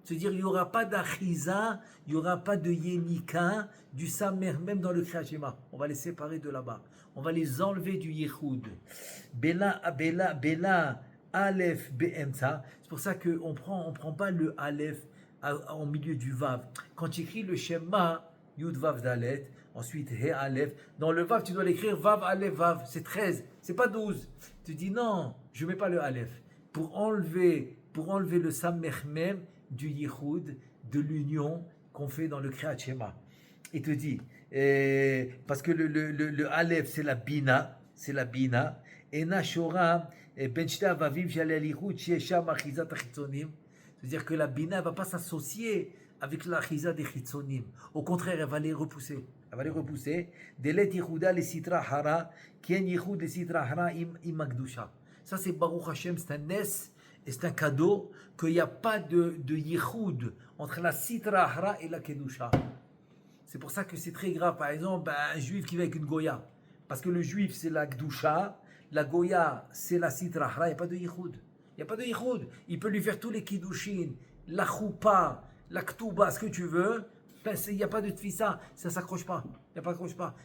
C'est-à-dire, il n'y aura pas d'Achiza, il n'y aura pas de Yenika du Samer même dans le Kriyat Shema. On va les séparer de là-bas. On va les enlever du Yehud. Bela, Aleph, Be'emsa. C'est pour ça qu'on prend pas le Aleph au milieu du Vav. Quand tu écris le Shema, Yud Vav Dalet, ensuite He Aleph, dans le Vav, tu dois l'écrire Vav, Aleph, Vav. C'est 13, c'est pas 12. Tu dis non, je ne mets pas le Aleph. Pour enlever le Samer même du Yichud, de l'union qu'on fait dans le Kriyat Shema. Il te dit, parce que le Aleph, c'est la Bina, et Nashora, Benchta Vavim, Jalel Yichud, Shiesha, Machizat Achitzonim. C'est-à-dire que la Bina ne va pas s'associer avec la Chizat des Chitzonim. Au contraire, elle va les repousser. Delet Yichuda, les Sitra Hara, Kien Yichud, les Sitra Hara, Imagdusha. Ça, c'est Baruch Hashem, c'est un Nes. Et c'est un cadeau qu'il n'y a pas de yichud entre la Sitra Hara et la Kedusha. C'est pour ça que c'est très grave. Par exemple, un juif qui va avec une Goya. Parce que le juif, c'est la Kedusha. La Goya, c'est la Sitra Hara. Il n'y a pas de yichud. Il peut lui faire tous les Kiddushin, la Choupa, la Ktuba, ce que tu veux. Il n'y a pas de tfissa. Ça ne s'accroche pas.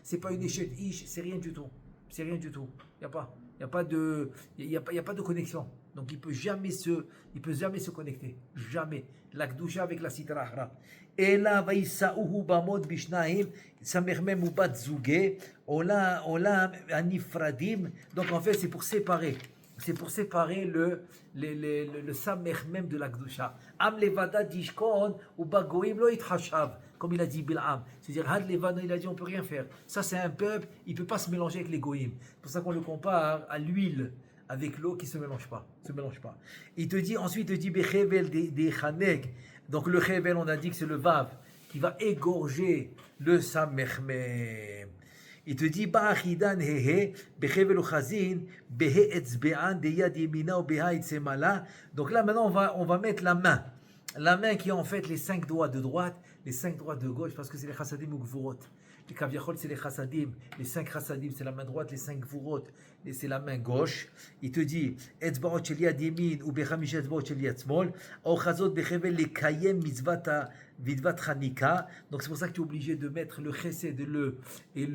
C'est pas une échette ish. C'est rien du tout. Il n'y a pas. Il n'y a pas de connexion. Donc il ne peut jamais se connecter. Jamais. La Kedusha avec la Sitra Hara. Et là, Vaïsaouhu Bamod Bishnaim, Samer Mem Ubat Zouge, Olam Anifradim. Donc en fait, c'est pour séparer. le Samer même de la Kedusha. Am Levada Dishkon ou Bagoim lo Itchashav. Comme il a dit Bil'am. C'est-à-dire, Had Levada, il a dit on ne peut rien faire. Ça, c'est un peuple, il ne peut pas se mélanger avec les Goïm. C'est pour ça qu'on le compare à l'huile avec l'eau qui ne se mélange pas. Il te dit, ensuite, il te dit, Bechevel des Chanek. Donc, le Chevel, on a dit que c'est le Vav qui va égorger le Samermem. Il te dit, Ba'achidan hehe, Bechevel ou Chazin, Behe etzbe'an, Deyad yemina ou Beha etzemala. Donc là, maintenant, on va mettre la main. La main qui est en fait les 5 doigts de droite, les 5 doigts de gauche, parce que c'est les chassadim ou gvurot. Les kaviachol, c'est les chassadim. Les 5 chassadim, c'est la main droite, les 5 gvurot, c'est la main gauche. Il te dit, etzbaot shel yad yemin ou bechamish etzbaot shel yad smol, ou chazot bechevel le kayem mitzvata vidvat chanika. Donc c'est pour ça que tu es obligé de mettre le chesed et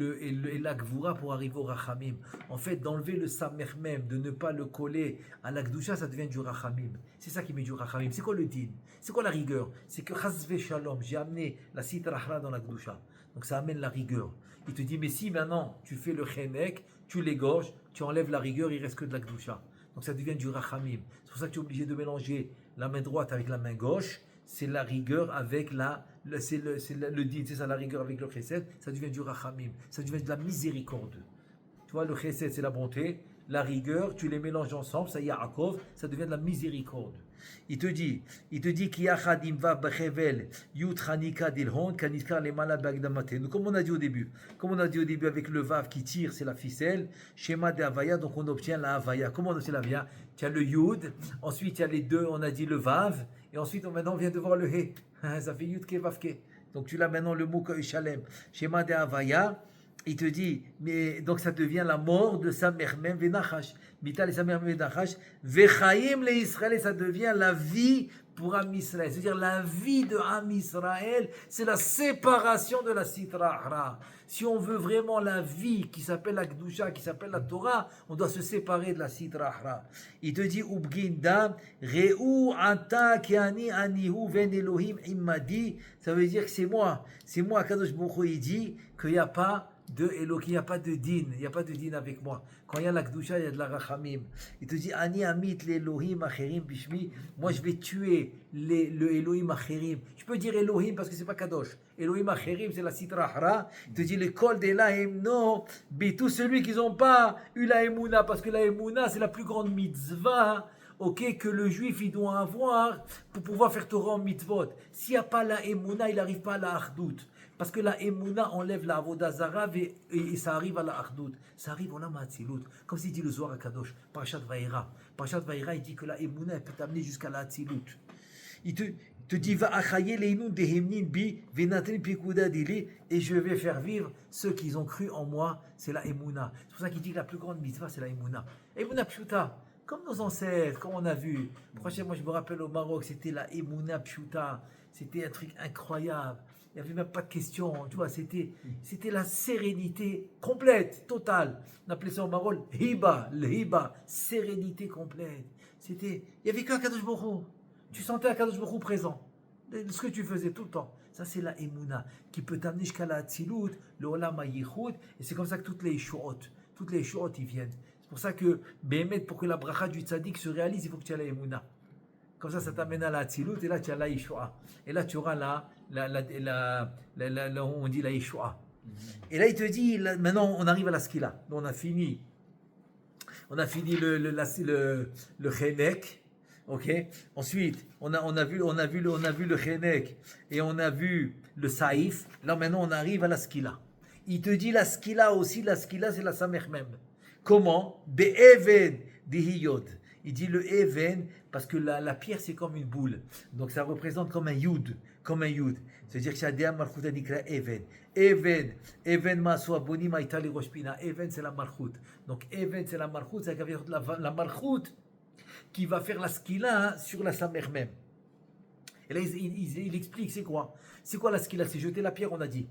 la gvura pour arriver au rachamim. En fait, d'enlever le samer même, de ne pas le coller à la gdusha, ça devient du rachamim. C'est ça qui met du rachamim. C'est quoi le din? C'est quoi la rigueur? C'est que chazve shalom, j'ai amené la sitra hara dans la gdusha. Donc ça amène la rigueur. Il te dit, mais si maintenant tu fais le chenek, tu l'égorges, tu enlèves la rigueur, il reste que de la gdusha. Donc ça devient du rachamim. C'est pour ça que tu es obligé de mélanger la main droite avec la main gauche. C'est la rigueur avec le din, c'est ça la rigueur avec le chesed, ça devient du rachamim, ça devient de la miséricorde. Tu vois, le chesed c'est la bonté, la rigueur, tu les mélanges ensemble, ça Yaakov, ça devient de la miséricorde. Il te dit Kiyachadim va bechevel yut chanika dilhon kanitkar lemala bagdamate. Comme on a dit au début, avec le vav qui tire, c'est la ficelle. Shema de Havaya, donc on obtient la Havaya. Comment on obtient la Havaya? Tu as le yud, ensuite il y a les deux, on a dit le vav, et ensuite maintenant on vient de voir le he. Ça fait yud ke vav ke. Donc tu l'as maintenant le mot shalem. Shema de Havaya. Il te dit, mais donc ça devient la mort de Samermem Venachash. Mital et Samermem Venachash. Vechaim le Israël, et ça devient la vie pour Am Israël. C'est-à-dire la vie de Am Israël, c'est la séparation de la Sitra Achra. Si on veut vraiment la vie qui s'appelle la Kedusha, qui s'appelle la Torah, on doit se séparer de la Sitra Achra. Il te dit, Ubginda, Re'u anta kiani anihu ven Elohim immadi. Ça veut dire que c'est moi, Kadosh Baruch Hu, il dit qu'il n'y a pas de Elohim, il n'y a pas de din, il n'y a pas de din avec moi. Quand il y a la Kedusha, il y a de la Rachamim. Il te dit, Ani amit l'Elohim acherim bishmi. Moi, je vais tuer le Elohim acherim. Je peux dire Elohim parce que c'est pas Kadosh. Elohim acherim, c'est la Sitra Achra. Il te dit, le kol de la emno, tout celui qui n'ont pas eu la Emouna, parce que la Emouna, c'est la plus grande mitzvah. Ok, que le juif il doit avoir pour pouvoir faire Torah en mitzvot. S'il n'y a pas la Emouna, il n'arrive pas à la Achdout. Parce que la Emouna enlève la Avodah Zarah et ça arrive à la Achdout. Ça arrive au Lama Hatzilut. Comme s'il dit le Zohar Kadosh, Parashat Vaïra. Parashat Vaïra, il dit que la Emouna elle peut t'amener jusqu'à la Hatzilut. Il te dit va achayer leinu dehemnin bi venatrin pikuda dili, et je vais faire vivre ceux qui ont cru en moi. C'est la Emouna. C'est pour ça qu'il dit que la plus grande mitzvah c'est la Emouna. Emouna Pshuta. Comme nos ancêtres, comme on a vu. Moi, je me rappelle au Maroc, c'était la Emouna Pshuta. C'était un truc incroyable. Il n'y avait même pas de question. Tu vois, c'était la sérénité complète, totale. On appelait ça au Maroc Hiba, le Hiba, sérénité complète. Il n'y avait qu'un Kadosh Baruch Hu. Tu sentais un Kadosh Baruch Hu présent. Ce que tu faisais tout le temps. Ça, c'est la Emouna qui peut t'amener jusqu'à la Tzilut, le Olam HaYichud. Et c'est comme ça que toutes les Yeshuot, ils viennent. C'est pour ça que, Béhémet, pour que la bracha du tzaddik se réalise, il faut que tu aies la Emouna. Comme ça t'amène à la Tzilut, et là tu as la Yeshua. Et là tu auras on dit la Yeshua. Et là il te dit, maintenant on arrive à la Skila. On a fini le Chenek. Ok. Ensuite, on a vu le Chenek et on a vu le Saïf. Là maintenant on arrive à la Skila. Il te dit la Skila aussi, la Skila c'est la Samermem. Comment? Be'even dihiyod. Il dit le even parce que la pierre c'est comme une boule. Donc ça représente comme un yud. C'est-à-dire que Shadea Malchut Nikra Even. Even Maswa Boni Maïtali Roshpina. Even c'est la Malchut. Donc Even c'est la Malchut, c'est la Malchut qui va faire la skila sur la Samer même. Et là il explique c'est quoi? C'est quoi la skila? C'est jeter la pierre, on a dit.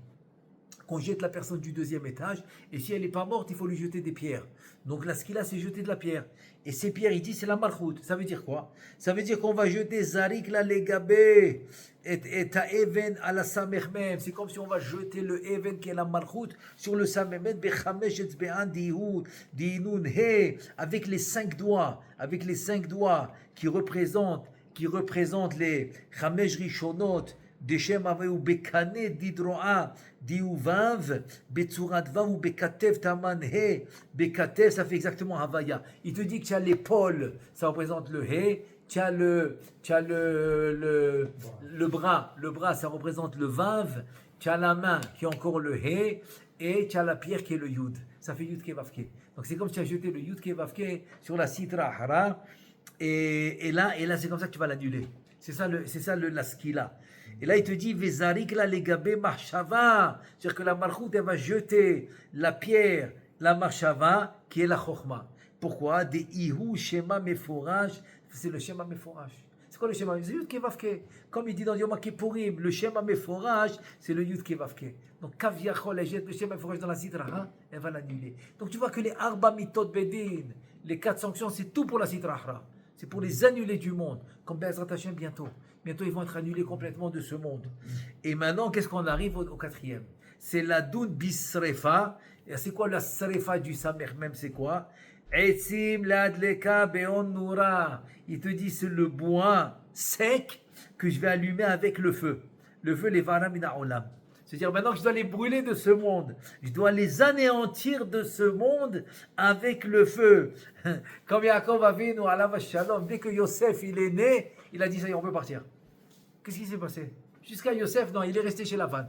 Qu'on jette la personne du deuxième étage, et si elle n'est pas morte, il faut lui jeter des pierres. Donc la skila, c'est jeter de la pierre. Et ces pierres, il dit, c'est la malchoute. Ça veut dire quoi? Ça veut dire qu'on va jeter zarik la legabé et ta even à la samer même. C'est comme si on va jeter le even qui est la malchoute sur le samer même, bechamesh etzbe'an diinun he, avec les 5 doigts, qui représentent les chamesh rishonot, Deshem Aveu Bekane Didroa Diuvav Betsurat Vav ou Bekatev Taman He. Bekatev, ça fait exactement Havaya. Il te dit que tu as l'épaule, ça représente le He. Tu as le bras, ça représente le Vav. Tu as la main qui est encore le He. Et tu as la pierre qui est le Yud. Ça fait Yud Kevavke. Donc c'est comme si tu as jeté le Yud Kevavke sur la Sitra Hara. Et là, c'est comme ça que tu vas l'annuler. C'est ça la skila. Et là, il te dit, Vezarik la legabe marshava. C'est-à-dire que la malchoute, elle va jeter la pierre, la marshava, qui est la chokhma. Pourquoi? Des ihu shema meforaj. C'est le shema meforaj. C'est quoi le shema? C'est Yud Kevavke. Comme il dit dans Yom Kippourim, le shema meforaj, c'est le Yud Kevavke. Donc, Kaviachol, elle jette le shema meforaj dans la sitra, elle va l'annuler. Donc, tu vois que les arba mitot bedin, les 4 sanctions, c'est tout pour la sitra. C'est pour les annuler du monde. Comme Be'ezrat Hashem bientôt. Bientôt, ils vont être annulés complètement de ce monde. Et maintenant, qu'est-ce qu'on arrive au 4e? C'est la doun bisrefa. Et c'est quoi la srefa du samer même? C'est quoi? Etzim ladleka beon noura. Il te dit, c'est le bois sec que je vais allumer avec le feu. Le feu, les vara mina olam. C'est-à-dire maintenant que je dois les brûler de ce monde, je dois les anéantir de ce monde avec le feu. Comme Yaakov Avinu, alav shalom, dès que Yosef il est né, il a dit ça y est, on peut partir. Qu'est-ce qui s'est passé? Jusqu'à Yosef, non, il est resté chez Lavan.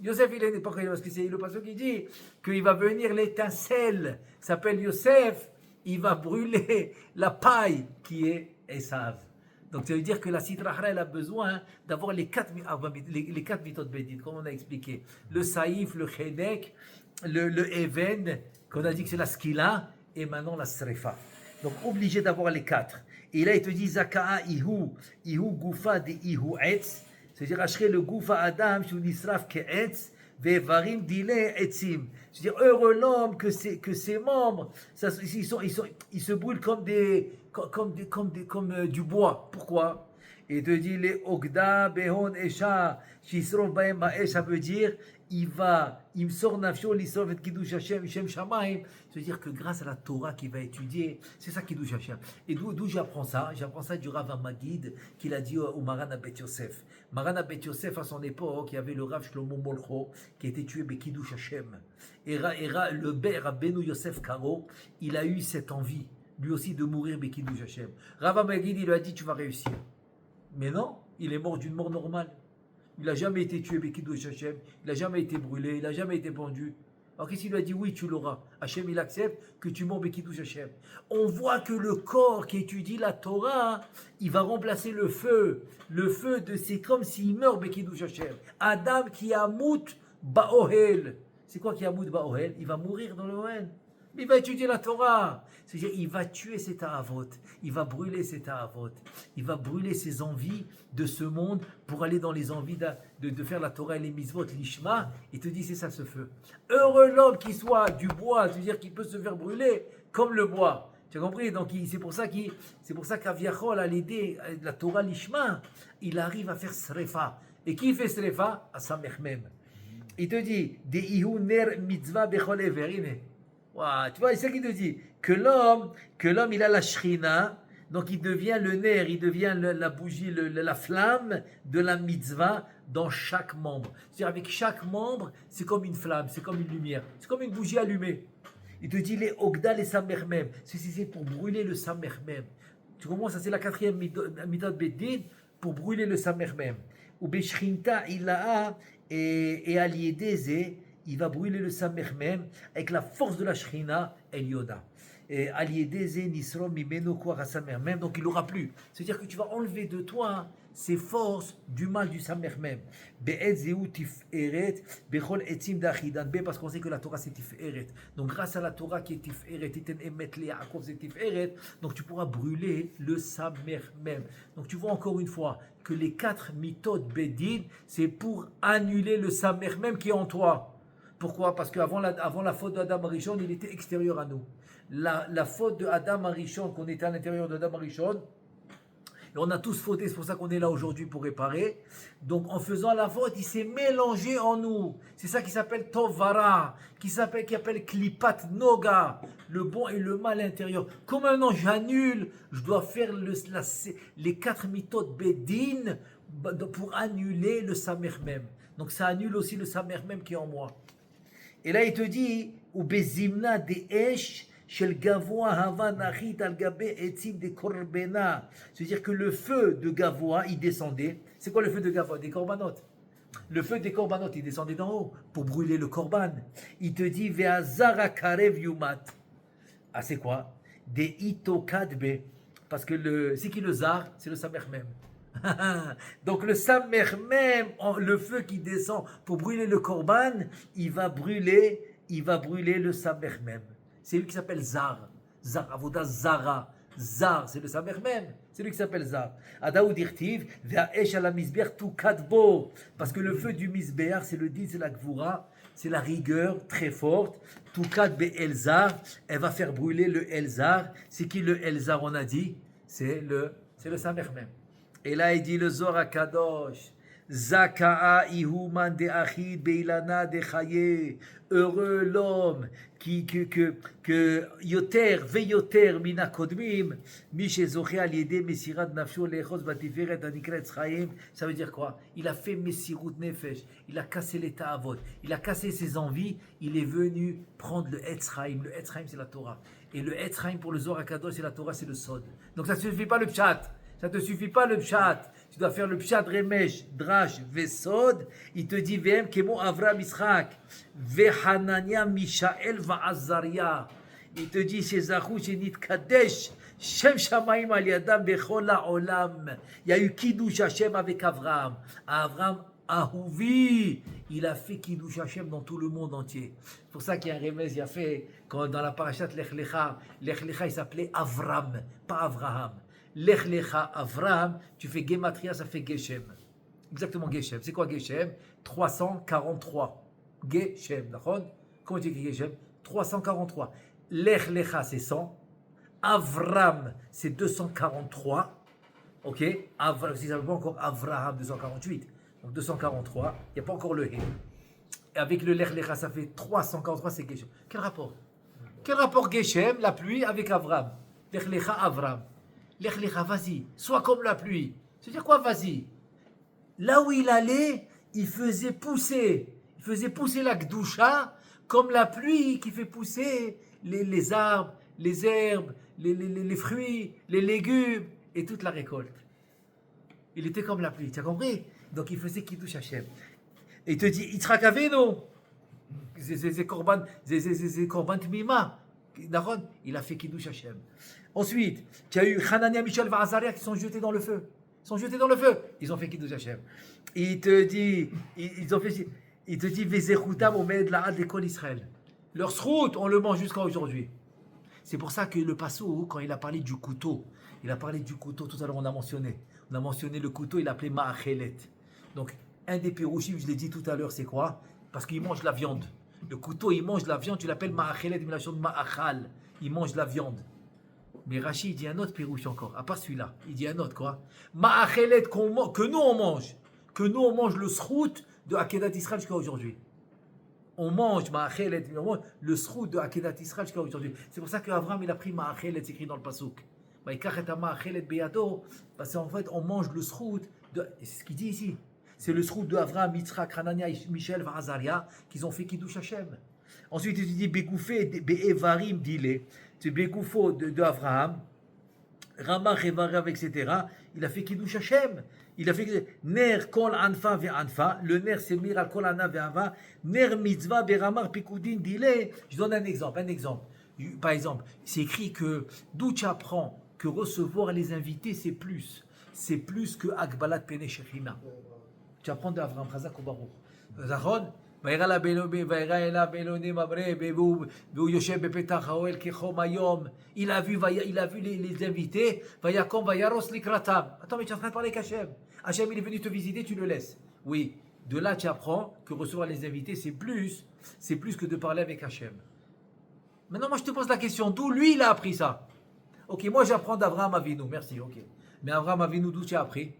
Yosef, il est né, pourquoi? Parce que c'est le passage qui dit qu'il va venir l'étincelle, s'appelle Yosef, il va brûler la paille qui est Esav. Donc ça veut dire que la Sitra Achra, elle a besoin d'avoir les quatre mitot bedin, comme on a expliqué. Le saïf, le chedek, le even, qu'on a dit que c'est la skila, et maintenant la srefa. Donc obligé d'avoir les quatre. Et là il te dit Zaka'a ihu gufa de ihu etz, c'est-à-dire Ashrei le gufa adam shu nisraf ke'etz ve'varim dile etzim. C'est-à-dire heureux l'homme que ses membres, ça, ils se brûlent comme du bois. Pourquoi? Et te dit les ogda behon esha shisrov baem ba'esh, ça veut dire il me sort nafsho l'isrov et kiddush Hashem shem shamayim. C'est-à-dire que grâce à la Torah qu'il va étudier, c'est ça kiddush Hashem. Et d'où j'apprends ça? J'apprends ça du Rav Magid qu'il a dit au Maran Abet Yosef. Maran Abet Yosef à son époque, il y avait le Rav Shlomo Molcho qui a été tué par kiddush Hashem. Et le Ber Rabbeinu Yosef Karo, il a eu cette envie lui aussi de mourir par kiddush Hashem. Rav Magid il lui a dit tu vas réussir. Mais non, il est mort d'une mort normale. Il n'a jamais été tué par kiddush Hashem, il n'a jamais été brûlé, il n'a jamais été pendu. Alors qu'est-ce qu'il lui a dit? Oui, tu l'auras. Hashem, il accepte que tu meurs par kiddush Hashem. On voit que le corps qui étudie la Torah, il va remplacer le feu. Le feu, c'est comme s'il meurt par kiddush Hashem. Adam qui amout ba'ohel. C'est quoi qui amout ba'ohel? Il va mourir dans le Ohel. Il va étudier la Torah. C'est-à-dire, il va tuer ses ta'avot. Il va brûler ses ta'avot. Il va brûler ses envies de ce monde pour aller dans les envies de faire la Torah et les mitzvot, l'ishma. Il te dit, c'est ça ce feu. Heureux l'homme qui soit du bois, c'est-à-dire qu'il peut se faire brûler comme le bois. Tu as compris? Donc, c'est pour ça qu'Aviachol, à l'idée de la Torah, l'ishma, il arrive à faire srefa. Et qui fait srefa? À sa mère même. Il te dit, de ihu ner mitzvah bechol ever. Wow, tu vois, c'est ce qu'il te dit. Que l'homme, il a la shrina, donc il devient le nerf, il devient la bougie, la flamme de la mitzvah dans chaque membre. C'est-à-dire avec chaque membre, c'est comme une flamme, c'est comme une lumière, c'est comme une bougie allumée. Il te dit les ogda, les samer même. C'est pour brûler le samer même. Tu comprends, ça c'est la quatrième mitzvah bedin, pour brûler le samer même. Ou beshrinta ilaha et aliédézé, il va brûler le samer même avec la force de la shrina Elioda. Et aliédézé nisrom mimeno kwa samer même, donc il n'aura plus. C'est-à-dire que tu vas enlever de toi ces forces du mal du samer même. Be'et zeu tiferet bechol etzim dachidan. B parce qu'on sait que la Torah c'est tiferet. Donc grâce à la Torah qui est tiferet, iten emet le Yaakov c'est tiferet. Donc tu pourras brûler le samer même. Donc tu vois encore une fois que les 4 mitot bedin, c'est pour annuler le samer même qui est en toi. Pourquoi? Parce qu'avant la faute d'Adam Arishon, il était extérieur à nous. La faute de Adam Arishon, qu'on était à l'intérieur d'Adam Arishon, et on a tous fauté, c'est pour ça qu'on est là aujourd'hui pour réparer. Donc en faisant la faute, il s'est mélangé en nous. C'est ça qui s'appelle Tovara, qui appelle Klipat Noga, le bon et le mal intérieur. Comme maintenant j'annule, je dois faire les 4 mitot bedin pour annuler le samer même. Donc ça annule aussi le samer même qui est en moi. Et là, il te dit, ou bezimna de esh shel gavoa hava nachit al gabe etzim de korbena. C'est-à-dire que le feu de Gavoa, il descendait. C'est quoi le feu de Gavoa? Des corbanotes. Le feu des corbanotes, il descendait d'en haut pour brûler le korban. Il te dit, ve'azara karev yumat. Ah, c'est quoi? Des itokadbe. Parce que c'est qui le zar? C'est le samer même. Donc le samer même, le feu qui descend pour brûler le korban, il va brûler le samer même. C'est lui qui s'appelle Zar. Zar, Avoda Zara. Zar, c'est le samer même. C'est lui qui s'appelle Zar. Adaou dirtiv, ve'aesh ala misbeach tu kadbo. Parce que le feu du misbeach, c'est le din, c'est la gvura, c'est la rigueur très forte. Tu kadbe elzar, elle va faire brûler le elzar. C'est qui le elzar, on a dit? C'est le samer même. Et là, il dit le Zohar Kadosh, Zaka'a ihuman de achid beilana de chaye. Heureux l'homme que yoter veyoter mina kodmim miche zoche al yede mesirat nafsho lechos batiferet anikret chaim. Ça veut dire quoi? Il a fait mesirut nefesh, il a cassé les ta'avot, il a cassé ses envies, il est venu prendre le Etz Chaim. Le Etz Chaim c'est la Torah. Et le Etz Chaim pour le Zohar HaKadosh c'est la Torah, c'est le Sod. Donc ça ne suffit pas le pshat. Ça ne te suffit pas le pshat. Tu dois faire le pshat remesh, drash, vesod. Il te dit V'hem kemo Avram Yitzchak, Vehanania Mishael Va'azaria. Il te dit chez Zachou, chez Nitkadesh, Shem Shamaim al Yadam Bechol Olam. Il y a eu Kiddush Hashem avec Avram. Avram Ahuvi, il a fait Kiddush Hashem dans tout le monde entier. C'est pour ça qu'il y a un remez, il a fait, quand dans la parashat Lech Lecha, il s'appelait Avram, pas Avraham. Lech Lecha Avram, tu fais Gematria, ça fait Geshem. Exactement Geshem. C'est quoi Geshem? 343. Geshem, d'accord? Comment tu écris Geshem? 343. Lech Lecha, c'est 100. Avram, c'est 243. Ok? Avram, si ça ne veut pas encore Avraham, 248. Donc 243, il n'y a pas encore le He. Et avec le Lech Lecha, ça fait 343, c'est Geshem. Quel rapport? Quel rapport Geshem, la pluie, avec Avram? Lech Lecha Avram. Lech Lecha, vas-y, sois comme la pluie. C'est-à-dire quoi, vas-y? Là où il allait, il faisait pousser la Gdusha comme la pluie qui fait pousser les arbres, les herbes, les fruits, les légumes et toute la récolte. Il était comme la pluie, tu as compris? Donc il faisait Kiddush Hashem. Et il te dit, Yitzhak Avinu, c'est Korban Tmima. Il a fait Kiddush Hashem. Ensuite, tu as eu Hanania, Michel, Vazaria qui sont jetés dans le feu. Ils ont fait Kiddush Hashem. Il te dit, Vezechutam omed la'ad lekol Israël. Leur srout, on le mange jusqu'à aujourd'hui. C'est pour ça que le Passou, quand il a parlé du couteau, tout à l'heure on a mentionné le couteau, il appelait Ma'achelet. Donc, un des pérouchim, je l'ai dit tout à l'heure, c'est quoi? Parce qu'il mange la viande. Le couteau, il mange la viande, tu l'appelles Ma'achelet, mais la chose de Ma'achal. Il mange la viande. Mais Rachid, il dit un autre pérouche encore, à part celui-là. Il dit un autre, quoi? Ma'achelet, que nous on mange. Que nous on mange le srout de Akedat Israël jusqu'à aujourd'hui. On mange Ma'achelet, on mange le srout de Akedat Israël jusqu'à aujourd'hui. C'est pour ça qu'Avram, il a pris Ma'achelet, c'est écrit dans le Passouk. Parce qu'en fait, on mange le srout de. C'est ce qu'il dit ici. C'est le srout de Avram, Yitzhak, Hanania, Michel, Vazaria, qu'ils ont fait Kiddush Hashem. Ensuite, il dit Begoufé, Be'evarim, dile. C'est Begoufo de Avraham, Ramach, Evarev, etc. Il a fait Kiddush Hashem. Il a fait Ner Kol Anfa Ve'anfa. Le Ner, c'est Mir al Kol Ana Ve'anfa. Ner Mitzvah Be'ramar Pikoudin, dile. Je donne un exemple. Par exemple, c'est écrit que d'où tu apprends que recevoir les invités, c'est plus. C'est plus que Akbalat Pene Shechina. Tu apprends d'Avram Chazak ou Baruch. Zachon, il a vu les invités. Attends, mais tu es en train de parler avec Hachem. Hachem, il est venu te visiter, tu le laisses. Oui, de là tu apprends que recevoir les invités, c'est plus que de parler avec Hachem. Maintenant, moi je te pose la question, d'où lui il a appris ça? Ok, moi j'apprends d'Avraham Avinu, merci, ok. Mais Avraham Avinu, d'où tu as appris?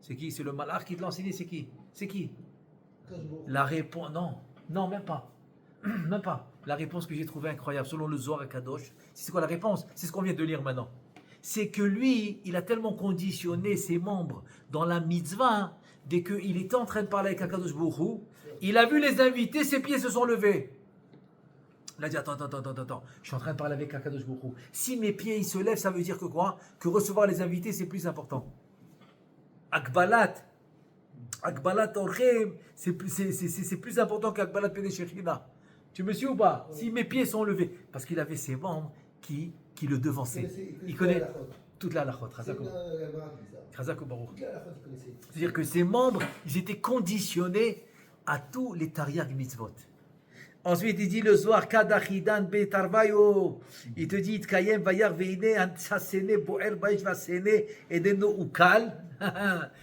C'est qui? C'est le malach qui te l'a enseigné, c'est qui? La réponse, non, même pas. Même pas. La réponse que j'ai trouvée incroyable, selon le Zohar HaKadosh, c'est quoi la réponse? C'est ce qu'on vient de lire maintenant. C'est que lui, il a tellement conditionné ses membres dans la mitzvah, dès qu'il était en train de parler avec HaKadosh Baruch Hu, il a vu les invités, ses pieds se sont levés. Il a dit, attends, je suis en train de parler avec HaKadosh Baruch Hu. Si mes pieds ils se lèvent, ça veut dire que quoi? Que recevoir les invités, c'est plus important. Akbalat Orchem, c'est plus important qu'Akbalat Pene Shechina. Tu me suis ou pas? Si mes pieds sont levés. Parce qu'il avait ses membres qui le devançaient. Il connaît toute la halachot. Chazak ou Baruch. C'est-à-dire que ses membres, ils étaient conditionnés à tous les tariag mitzvot. Ensuite, il dit le Zohar Kadachidan Betarvayo. Il te dit Itkayem Vayar Veine Antsasene Boer Baïch Vasene Edeno Ukal.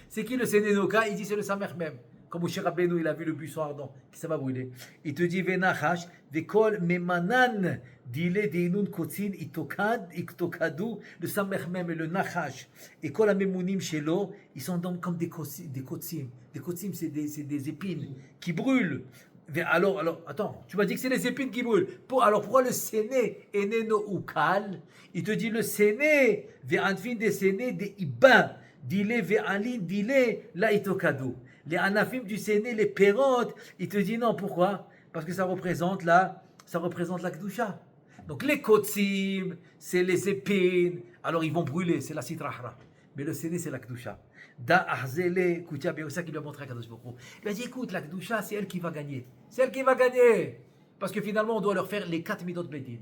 C'est qui le Séné Noka? Il dit c'est le Samer même. Quand Moshe Rabbeinu, il a vu le buisson ardent, qui ça va brûler. Il te dit, Venachash, Vekol Memanan, Dile Deinun Kotsin, Iktokadu, le Samermem et le Nachash, et Kol Amemounim Shelo, ils sont donc comme des kotsim. Des kotsim, c'est des épines qui brûlent. Alors, attends, tu m'as dit que c'est les épines qui brûlent. Alors, pourquoi le séné, Eneno Ukal? Il te dit le séné, Ve'anfin des séné, des Iban, Dile Ve'alin, Dile, la Itokadu. Les anafim du séné, les pérotes, il te dit non, pourquoi? Parce que ça représente la Kedusha. Donc les kotsim, c'est les épines, alors ils vont brûler, c'est la sitrahra. Mais le séné, c'est la Kedusha. Da ahzele, Koutia, c'est ça qu'il lui a montré à Kadosh Baruch Hu. Il a dit écoute, la Kedusha, c'est elle qui va gagner. C'est elle qui va gagner. Parce que finalement, on doit leur faire les 4 midot bedin.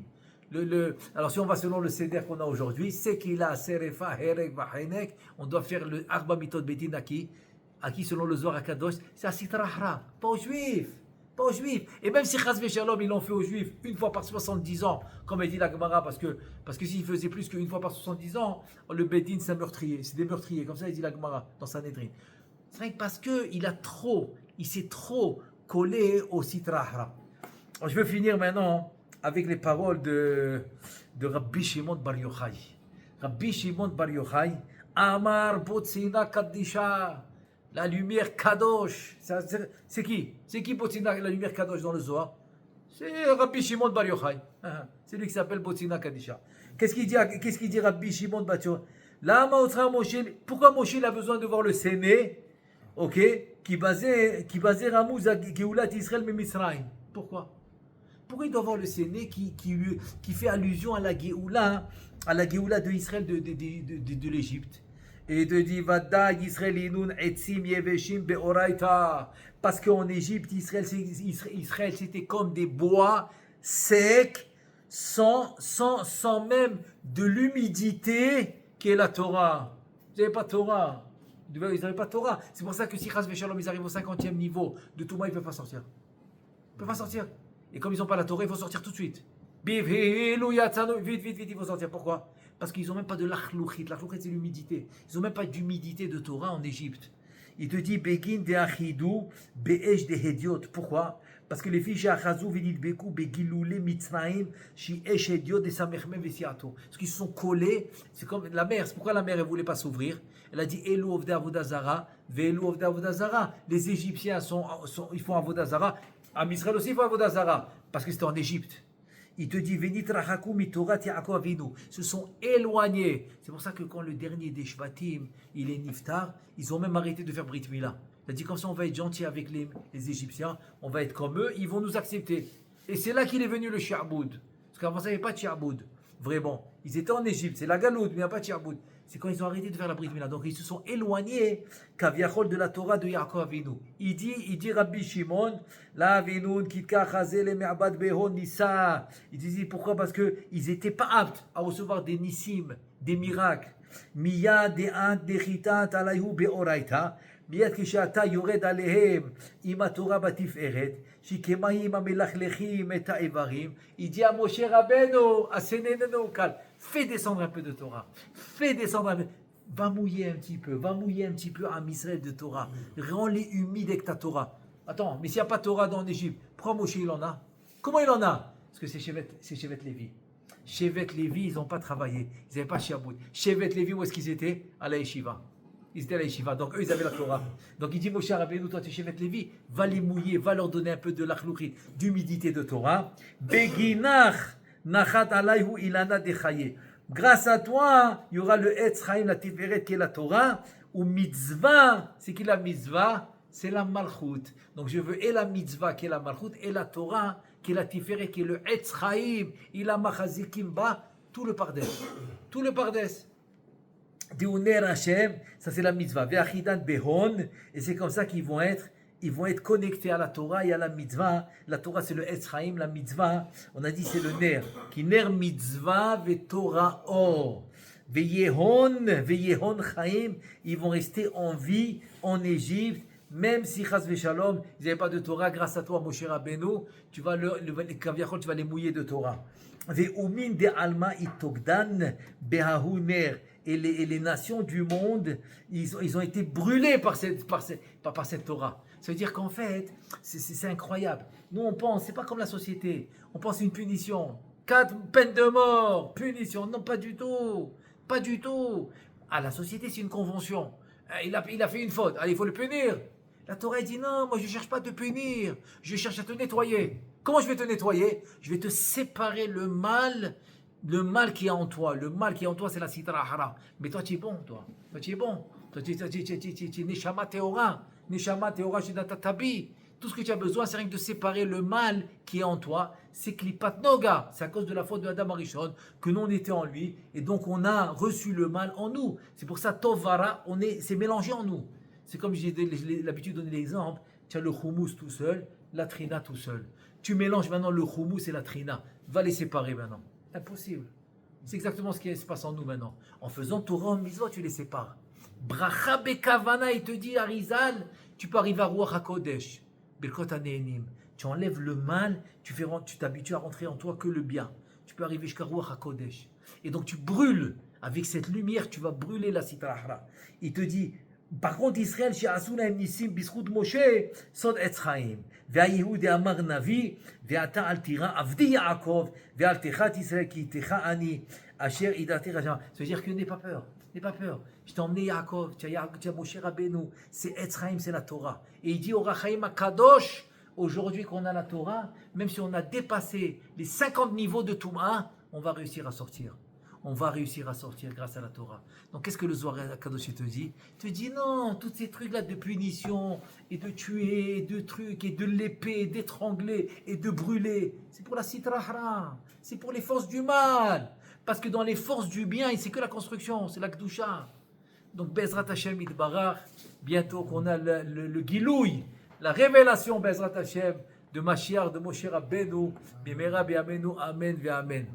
Alors si on va selon le seder qu'on a aujourd'hui, c'est qu'il a serefa, herek, vahenek, on doit faire le arba midot bedin à qui selon le Zohar HaKadosh, c'est à Sitrahra, pas aux Juifs. Pas aux Juifs. Et même si Chaz Veshalom, ils l'ont fait aux Juifs une fois par 70 ans, comme a dit la Gemara, parce que s'ils faisaient plus qu'une fois par 70 ans, le Bedin, c'est un meurtrier. C'est des meurtriers, comme ça, il dit la Gemara dans Sanhedrin. C'est vrai que parce qu'il s'est trop collé au Sitrahra. Je vais finir maintenant avec les paroles de Rabbi Shimon Bar Yochai. Rabbi Shimon Bar Yochai, Amar Botsina Kaddisha. La lumière Kadosh, c'est qui? C'est qui Botsina, la lumière Kadosh dans le Zohar? C'est Rabbi Shimon Bar Yochai. C'est lui qui s'appelle Botsina Kadisha. Qu'est-ce qu'il dit Rabbi Shimon Bar Yochai? Pourquoi Moshe a besoin de voir le séné, ok, qui basait Ramouz à Geulat Israël Misraïm? Pourquoi il doit voir le séné qui fait allusion à la Géoula de Israël de l'Égypte? Et de dire Vada Israël inun etzim yeveshim beoraita, parce qu'en Égypte Israël c'était comme des bois secs sans même de l'humidité qui est la Torah. Ils n'avaient pas Torah. Ils n'avaient pas Torah. C'est pour ça que si Chas Veshalom ils arrivent au 50e niveau de Touma, ils ne peuvent pas sortir. Ils ne peuvent pas sortir. Et comme ils n'ont pas la Torah, il faut sortir tout de suite. Vite, il faut sortir. Pourquoi? Parce qu'ils n'ont même pas de l'achlouchit. L'achlouchit, c'est l'humidité. Ils n'ont même pas d'humidité de Torah en Égypte. Il te dit, Begin de achidou, be'esh de hediot. Pourquoi? Parce que les filles, Shachazou, Vinit Beku, Begiloule, Mitzraim, Shi esh hediot, de Samechmem, Vesiato. Parce qu'ils se sont collés. C'est comme la mer. C'est pourquoi la mer, elle ne voulait pas s'ouvrir. Elle a dit, Elu ovde avodazara, ve'elu ovde avodazara. Les Égyptiens ils font avodazara. À Israël aussi, ils font avodazara. Parce que c'était en Égypte. Il te dit, Venit rachaku mitorat Yaakov Avinu, se sont éloignés. C'est pour ça que quand le dernier des Shvatim, il est niftar, ils ont même arrêté de faire Brit Mila. Il a dit, comme ça on va être gentil avec les Égyptiens, on va être comme eux, ils vont nous accepter. Et c'est là qu'il est venu le Shi'aboud. Parce qu'avant ça, il n'y avait pas de Shi'aboud. Vraiment. Ils étaient en Égypte, c'est la Galoute, mais il n'y a pas de Shi'aboud. C'est quand ils ont arrêté de faire la Brit Mila. Donc ils se sont éloignés Kaviachol de la Torah de Yaakov Avinu. Il dit Rabbi Shimon, la Avinu, Kitka Chazel et Me'abad Behon Nissa. Il dit pourquoi? Parce qu'ils n'étaient pas aptes à recevoir des nissim, des miracles. Miya de'ant dechitat alayhu be'oraita. Miyad kishata yored alehem ima Torah batiferet. Shikemahim amelachlechim et ha'evarim. Il dit à Moshe Rabbeinu, à Seneneno Kal, fais descendre un peu de Torah. Fais descendre un peu. Va mouiller un petit peu à Israël de Torah. Rends-les humides avec ta Torah. Attends, mais s'il n'y a pas de Torah dans l'Égypte, pourquoi Moshe il en a? Comment il en a? Parce que c'est Shevet Lévi. Shevet Lévi, ils n'ont pas travaillé. Ils n'avaient pas Shi'aboud. Shevet Lévi, où est-ce qu'ils étaient? À la Yeshiva. Ils étaient à la Yeshiva. Donc eux, ils avaient la Torah. Donc il dit, Moshe Rabbeinu, toi tu es Shevet Lévi, va les mouiller, va leur donner un peu de l'achlouchit, d'humidité de Torah. Beginach nachat alayhu ilana dechaye. Grâce à toi, il y aura le Etz Chaim, la Tiferet qui est la Torah, ou mitzvah, c'est qui la mitzvah? C'est la Malchut. Donc je veux et la mitzvah qui est la Malchut, et la Torah qui est la Tiferet, qui est le Etz Chaim, il a machazikim ba, tout le pardes. Tout le pardes. Deuner Hashem, ça c'est la mitzvah. Ve'achidan behon, et c'est comme ça qu'ils vont être connectés à la Torah et à la mitzvah. La Torah c'est le Etz Chaim, la mitzvah, on a dit c'est le ner. Qui ner mitzvah ve Torah or. Ve'yehon Chaim, ils vont rester en vie en Égypte, même si Chas Veshalom, ils n'avaient pas de Torah, grâce à toi Moshe Rabbeinu, tu vas les mouiller de Torah. Ve'umin de alma itogdan behahu ner. et les nations du monde, ils ont été brûlés par cette Torah. Ça veut dire qu'en fait, c'est incroyable. Nous, on pense, c'est pas comme la société. On pense une punition. 4 peines de mort, punition. Non, pas du tout. Pas du tout. Ah, la société, c'est une convention. Il a fait une faute. Allez, il faut le punir. La Torah dit non, moi je ne cherche pas à te punir. Je cherche à te nettoyer. Comment je vais te nettoyer? Je vais te séparer le mal qui est en toi. Le mal qui est en toi, c'est la sitra hara. Mais toi, tu es bon, toi. Toi, tu es bon. Toi, tu es neshama teora. Neshama teora shidatatabi. Tout ce que tu as besoin, c'est rien que de séparer le mal qui est en toi. C'est klipat noga. C'est à cause de la faute de Adam Arishon que nous, on était en lui. Et donc, on a reçu le mal en nous. C'est pour ça, tovara, c'est mélangé en nous. C'est comme j'ai l'habitude de donner l'exemple. Tu as le houmous tout seul, la trina tout seul. Tu mélanges maintenant le houmous et la trina. Va les séparer maintenant. Impossible. C'est exactement ce qui se passe en nous maintenant. En faisant Torah en mitzvot, tu les sépares. Bracha bekavana, il te dit, Arizal, tu peux arriver à Ruach HaKodesh. Birkot HaNe'enim. Tu enlèves le mal, tu t'habitues à rentrer en toi que le bien. Tu peux arriver jusqu'à Ruach HaKodesh. Et donc tu brûles. Avec cette lumière, tu vas brûler la Sitra Achra. Il te dit, par contre, Israël, she'asu lahem nisim bizchut Moshe, sod etz chaim. והיהודי אמר נביא, ואתה אל תירא עבדי יעקב, ואל תחת ישראל, כי איתך אני, אשר ידעתך שם. Ça veut dire que n'aie pas peur, n'aie pas peur. Je t'ai emmené Yaakov, tu as Moshe Rabbeinu, c'est Etz Chaim, c'est la Torah. Et il dit au Rachaim Akadosh, aujourd'hui qu'on a la Torah, même si on a dépassé les 50 niveaux de Touma, on va réussir à sortir. On va réussir à sortir grâce à la Torah. Donc qu'est-ce que le Zohar Kadosh te dit? Il te dit non, tous ces trucs-là de punition, et de tuer, et de trucs, et de l'épée, d'étrangler, et de brûler, c'est pour la Sitra Hara, c'est pour les forces du mal. Parce que dans les forces du bien, c'est que la construction, c'est la Kedusha. Donc Bezrat Hashem Itbarach, bientôt qu'on a le Gilouï, la révélation Bezrat Hashem de Mashiach, de Moshe Rabbeinu, Bimera Biamenu, Amen, Amen.